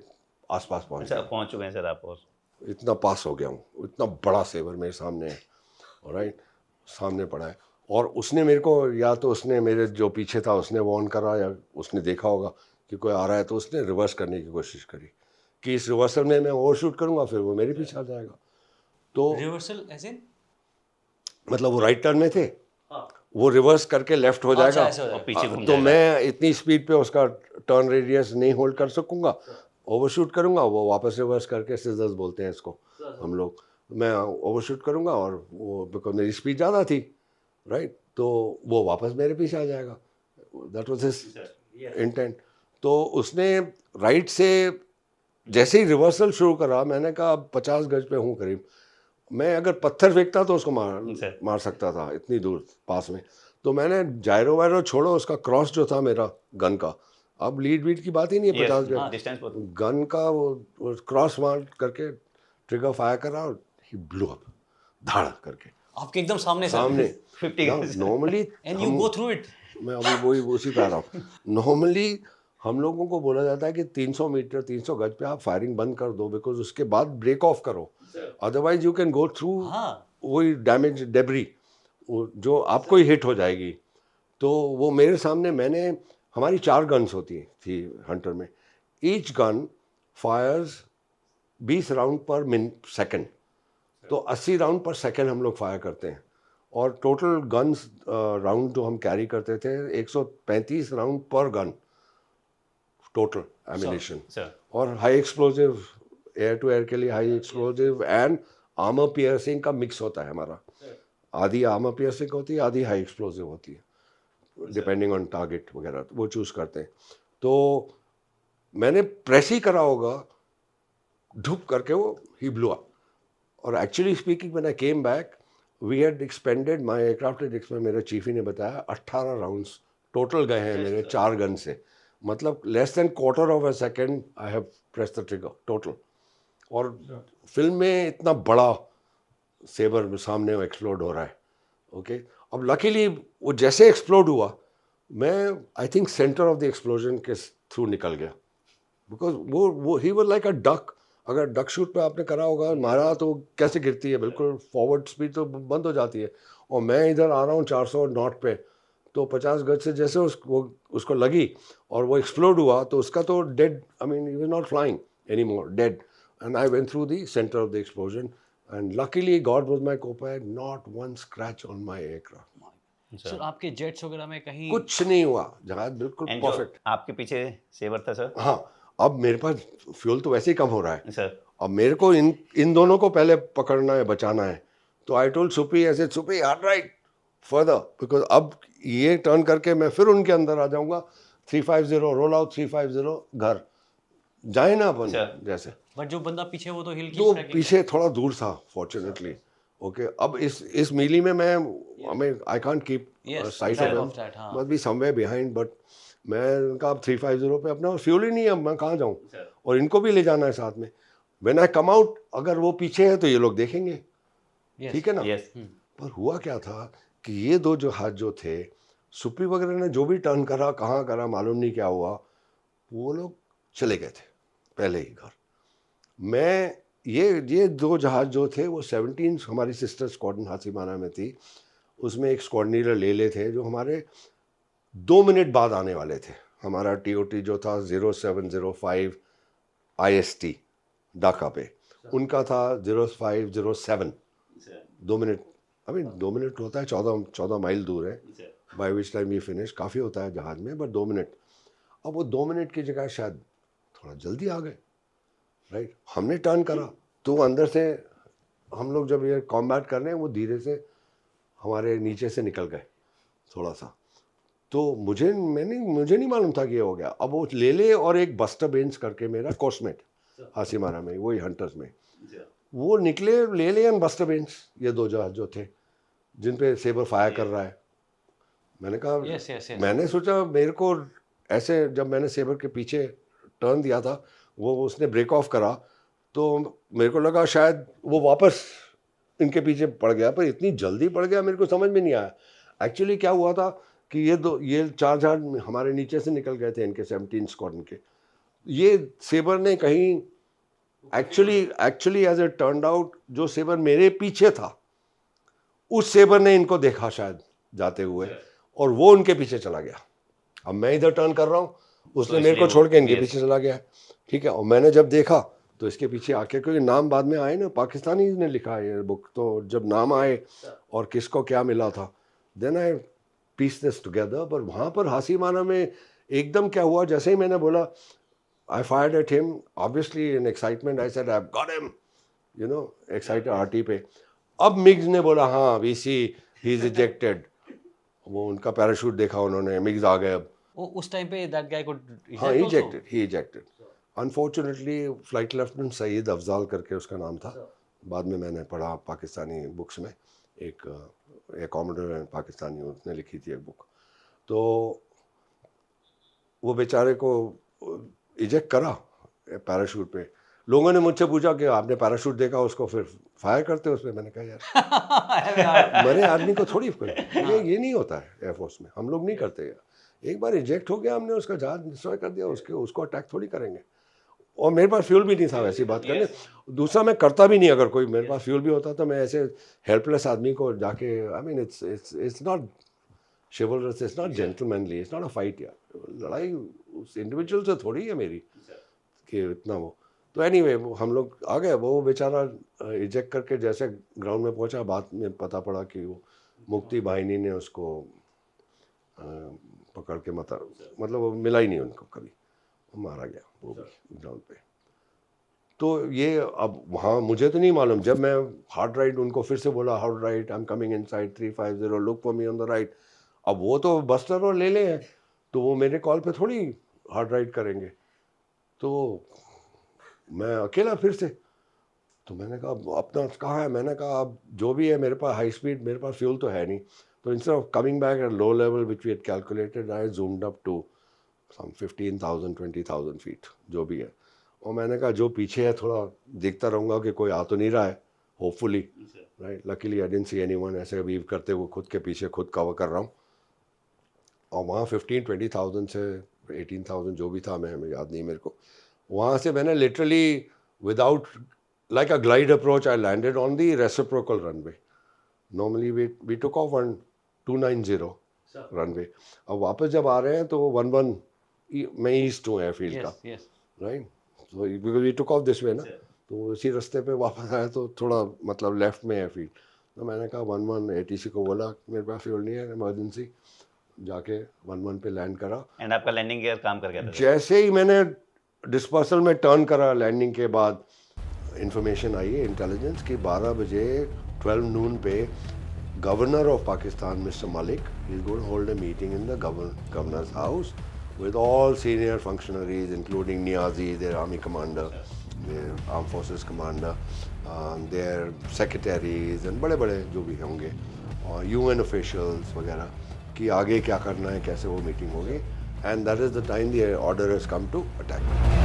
S1: आसपास पहुँच गया।
S2: पहुंच चुके हैं सर आप, और
S1: इतना पास हो गया हूँ, इतना बड़ा सेवर मेरे सामने है, राइट, सामने पड़ा है। और उसने मेरे को, या तो उसने मेरे जो पीछे था उसने वार्न करा, या उसने देखा होगा कि कोई आ रहा है, तो उसने रिवर्स करने की कोशिश करी कि इस रिवर्सल में मैं ओवरशूट करूँगा, फिर वो मेरे पीछे आ जाएगा। तो
S3: Reversal as in?
S1: मतलब वो राइट टर्न में थे, वो रिवर्स करके लेफ्ट हो जाएगा,
S3: ऐसे हो जाएगा।
S2: और पीछे घूम
S1: तो
S2: जाएगा।
S1: मैं इतनी स्पीड पे उसका टर्न रेडियस नहीं होल्ड कर सकूँगा, ओवरशूट करूँगा, वो वापस रिवर्स करके सिजर्स बोलते हैं इसको हम लोग, मैं ओवरशूट करूँगा, और वो बिकॉज मेरी स्पीड ज़्यादा थी, राइट, तो वो वापस मेरे पीछे आ जाएगा। That was his intent. तो उसने राइट से जैसे ही रिवर्सल शुरू करा, मैंने कहा अब 50 गज पे हूँ करीब, मैं अगर पत्थर फेंकता तो उसको मार सकता था इतनी दूर पास में। तो मैंने जायरो वायरो छोड़ो, उसका क्रॉस जो था मेरा गन का, अब लीड वीड की बात ही नहीं है, 50 गज
S2: डिस्टेंस बहुत
S1: गन का वो क्रॉस मार करके ट्रिगर फायर करा और ही ब्लू अप धाड़ करके
S3: आपके एकदम सामने
S1: सामने।
S2: 50
S1: normally
S3: and you go through it.
S1: मैं अभी वही उसी पे आ रहा हूँ। नॉर्मली हम लोगों को बोला जाता है कि 300 मीटर 300 गज पे आप फायरिंग बंद कर दो, बिकॉज उसके बाद ब्रेक ऑफ करो, otherwise you can go through वही डैमेज डेब्री जो आपको ही हिट हो जाएगी। तो वो मेरे सामने, मैंने हमारी 4 गन्स होती थी हंटर में, ईच गन फायर्स 20 राउंड पर सेकंड, तो 80 राउंड पर सेकंड हम लोग फायर करते हैं। और टोटल गन्स राउंड जो हम कैरी करते थे 135 राउंड पर गन टोटल एमिनेशन। और high explosive, air to air के लिए high explosive and armour piercing का मिक्स होता है हमारा। आधी आर्मर पियर्सिंग होती है, आधी हाई एक्सप्लोजिव होती है, डिपेंडिंग ऑन टारगेट वगैरह, वो चूज़ करते हैं। तो मैंने प्रेस ही करा होगा, धूप करके वो ही ब्लू अप। और actually speaking when I came back, we had expended, my aircraft had expended, मेरे चीफ ही ने बताया 18 राउंड्स टोटल गए हैं मेरे 4 गन से। मतलब less than quarter of a second I have press the trigger total. और फिल्म में इतना बड़ा सेबर सामने एक्सप्लोड हो रहा है। ओके, अब लकीली वो जैसे एक्सप्लोड हुआ, मैं I think centre of the explosion के थ्रू निकल गया, बिकॉज वो he was like a duck. अगर डक शूट पे आपने करा होगा, मारा तो कैसे गिरती है, बिल्कुल फॉरवर्ड स्पीड तो बंद हो जाती है। और मैं इधर आ रहा हूँ 400 नॉट पे, तो 50 गज से जैसे उसको लगी और वो एक्सप्लोड हुआ, तो उसका तो dead, I mean he was not flying any more, dead. And I went through the centre of the explosion and luckily God was my co-pilot, not one scratch on my aircraft.
S3: Sir आपके jets वगैरह में कहीं
S1: कुछ नहीं हुआ, जहाज बिल्कुल
S2: and
S1: perfect.
S2: आपके पीछे सेवर था सर?
S1: हाँ, अब मेरे पास फ्यूल तो वैसे ही कम हो रहा है
S2: सर
S1: अब मेरे को इन दोनों को पहले पकड़ना है, बचाना है। तो आई टोल्ड सुपी, ऐसे soupy hard right further, because अब ये टर्न करके मैं फिर उनके अंदर आ जाऊंगा। 350 रोल आउट, 350 घर जाए ना अपन जैसे।
S3: बट जो बंदा पीछे वो तो हिल
S1: तो पीछे थोड़ा दूर था फॉर्चुनेटली। ओके, अब इस मीली में मैं, हमें I can't keep site of him, must be somewhere behind. But मैं उनका अब 350 पे अपना फ्यूल ही नहीं है, अब मैं कहाँ जाऊँ, और इनको भी ले जाना है साथ में। व्हेन आई कम आउट, अगर वो पीछे है तो ये लोग देखेंगे, ठीक है ना। पर हुआ क्या था कि ये दो जहाज जो थे, सुप्री वगैरह ने जो भी टर्न करा, कहाँ करा मालूम नहीं क्या हुआ, वो लोग चले गए थे पहले ही घर। मैं ये दो जहाज जो थे वो 17 हमारी सिस्टर स्क्वाड्रन हासीमाना में थी, उसमें एक स्क्वाड्रनीर ले थे जो हमारे 2 मिनट बाद आने वाले थे। हमारा TOT जो था 0705 IST ढाका पे, उनका था 0507, 2 मिनट। अभी 2 मिनट होता है, 14 माइल दूर है, बाय विच टाइम ये फिनिश काफ़ी होता है जहाज में, बट 2 मिनट। अब वो 2 मिनट की जगह शायद थोड़ा जल्दी आ गए, राइट। हमने टर्न करा तो अंदर से हम लोग जब ये कॉम्बैट कर रहे हैं, वो धीरे से हमारे नीचे से निकल गए थोड़ा सा। तो मुझे नहीं मालूम था कि ये हो गया। अब वो ले और एक बस्टर बेंस करके मेरा कोर्समेट हासीमारा में, वही हंटर्स में, वो निकले ले एंड बस्टर बेंस, ये दो जहाज जो थे जिन पे सेबर फायर कर रहा है। मैंने कहा
S3: yes.
S1: मैंने सोचा मेरे को ऐसे, जब मैंने सेबर के पीछे टर्न दिया था, वो उसने ब्रेक ऑफ करा, तो मेरे को लगा शायद वो वापस इनके पीछे पड़ गया, पर इतनी जल्दी पड़ गया मेरे को समझ में नहीं आया। एक्चुअली क्या हुआ था कि ये 4 जहाज हमारे नीचे से निकल गए थे इनके 17 स्क्वाड्रन के। ये सेबर ने कहीं actually as a turn out, जो सेबर मेरे पीछे था, उस सेबर ने इनको देखा शायद जाते हुए, और वो उनके पीछे चला गया। अब मैं इधर टर्न कर रहा हूँ, उसने मेरे को छोड़ के इनके पीछे चला गया, ठीक है। और मैंने जब देखा तो इसके पीछे आके, क्योंकि नाम बाद में आए ना, पाकिस्तानी ने लिखा है ये बुक, तो जब नाम आए और किसको क्या मिला था, then I piece this together. पर वहाँ पर हासीमाना में एकदम क्या हुआ, जैसे ही मैंने बोला, I fired at him, obviously in excitement, I said, I've got him, you know, excited RT पे। अब मिग्स ने बोला, हाँ VC, he is ejected। वो उनका पैराशूट देखा उन्होंने, मिग्स आ गए अब।
S3: उस टाइम पे दैट गाय कुड
S1: हाँ he ejected unfortunately flight lieutenant Saeed Afzal करके उसका नाम था। बाद में मैंने पढ़ा पाकिस्तानी बुक्स में, एक कॉमोडर है पाकिस्तानी, उसने लिखी थी एक बुक। तो वो बेचारे को इजेक्ट करा पैराशूट पे। लोगों ने मुझसे पूछा कि आपने पैराशूट देखा उसको फिर फायर करते उस पर। मैंने कहा यार मरे आदमी को थोड़ी ये नहीं होता है एयरफोर्स में, हम लोग नहीं करते यार। एक बार इजेक्ट हो गया, हमने उसका जहाज डिस्ट्रॉय कर दिया, उसको अटैक थोड़ी करेंगे। और मेरे पास फ्यूल भी नहीं था वैसी बात करने। दूसरा मैं करता भी नहीं, अगर कोई मेरे पास फ्यूल भी होता तो मैं ऐसे हेल्पलेस आदमी को जाके, I mean it's not chivalrous, it's not gentlemanly, it's not a fight यार। लड़ाई उस इंडिविजुअल से थोड़ी है मेरी कि इतना वो। तो एनीवे हम लोग आ गए। वो बेचारा इजेक्ट करके जैसे ग्राउंड में पहुंचा, बाद में पता पड़ा कि वो मुक्ति बाहिनी ने उसको पकड़ के मतलब वो मिला ही नहीं उनको कभी, वो मारा गया वो भी ग्राउंड पे। तो ये अब वहाँ मुझे तो नहीं मालूम, जब मैं हार्ड राइट उनको फिर से बोला, hard right I am coming inside 350 look for me on the right. अब वो तो बस्टर और ले हैं, तो वो मेरे कॉल पे थोड़ी हार्ड राइट करेंगे। तो मैं अकेला फिर से, तो मैंने कहा अपना कहाँ है, मैंने कहा अब जो भी है मेरे पास हाई स्पीड, मेरे पास फ्यूल तो है नहीं। तो instead of coming back at low level which we had calculated, I zoomed up to some 15,000-20,000 feet जो भी है। और मैंने कहा जो पीछे है थोड़ा देखता रहूँगा कि कोई आ तो नहीं रहा है, hopefully right. Luckily I didn't see anyone ऐसे वीव करते हुए खुद के पीछे खुद कवर कर रहा हूँ। और वहाँ 15-20,000 से 18,000 जो भी था, मैं हमें याद नहीं मेरे को, वहाँ से मैंने literally without like a glide approach I landed on the reciprocal runway. Normally we took off 290 runway. अब वापस जब आ रहे हैं तो 11 मैं ईस्ट हूँ एयरफील्ड का, राइट। तो because we took off this way ना, तो इसी रास्ते पे वापस आया तो थोड़ा मतलब लेफ्ट में एयरफील्ड। तो मैंने कहा 11 ATC को बोला मेरे पास फ्यूल नहीं है, इमरजेंसी, जाके 11 पे लैंड करा।
S2: एंड आपका लैंडिंग गियर काम कर गया था?
S1: जैसे ही मैंने डिस्पर्सल में टर्न करा लैंडिंग के बाद, इंफॉर्मेशन आई है इंटेलिजेंस की 12 बजे 12 नून पे governor of Pakistan mister Malik is going to hold a meeting in the governor's house with all senior functionaries including Niazi, their army commander, their armed forces commander, their secretaries and बड़े-बड़े जो भी होंगे और UN officials वगैरह कि आगे क्या करना है, कैसे वो मीटिंग होगी। and that is the time the order has come to attack.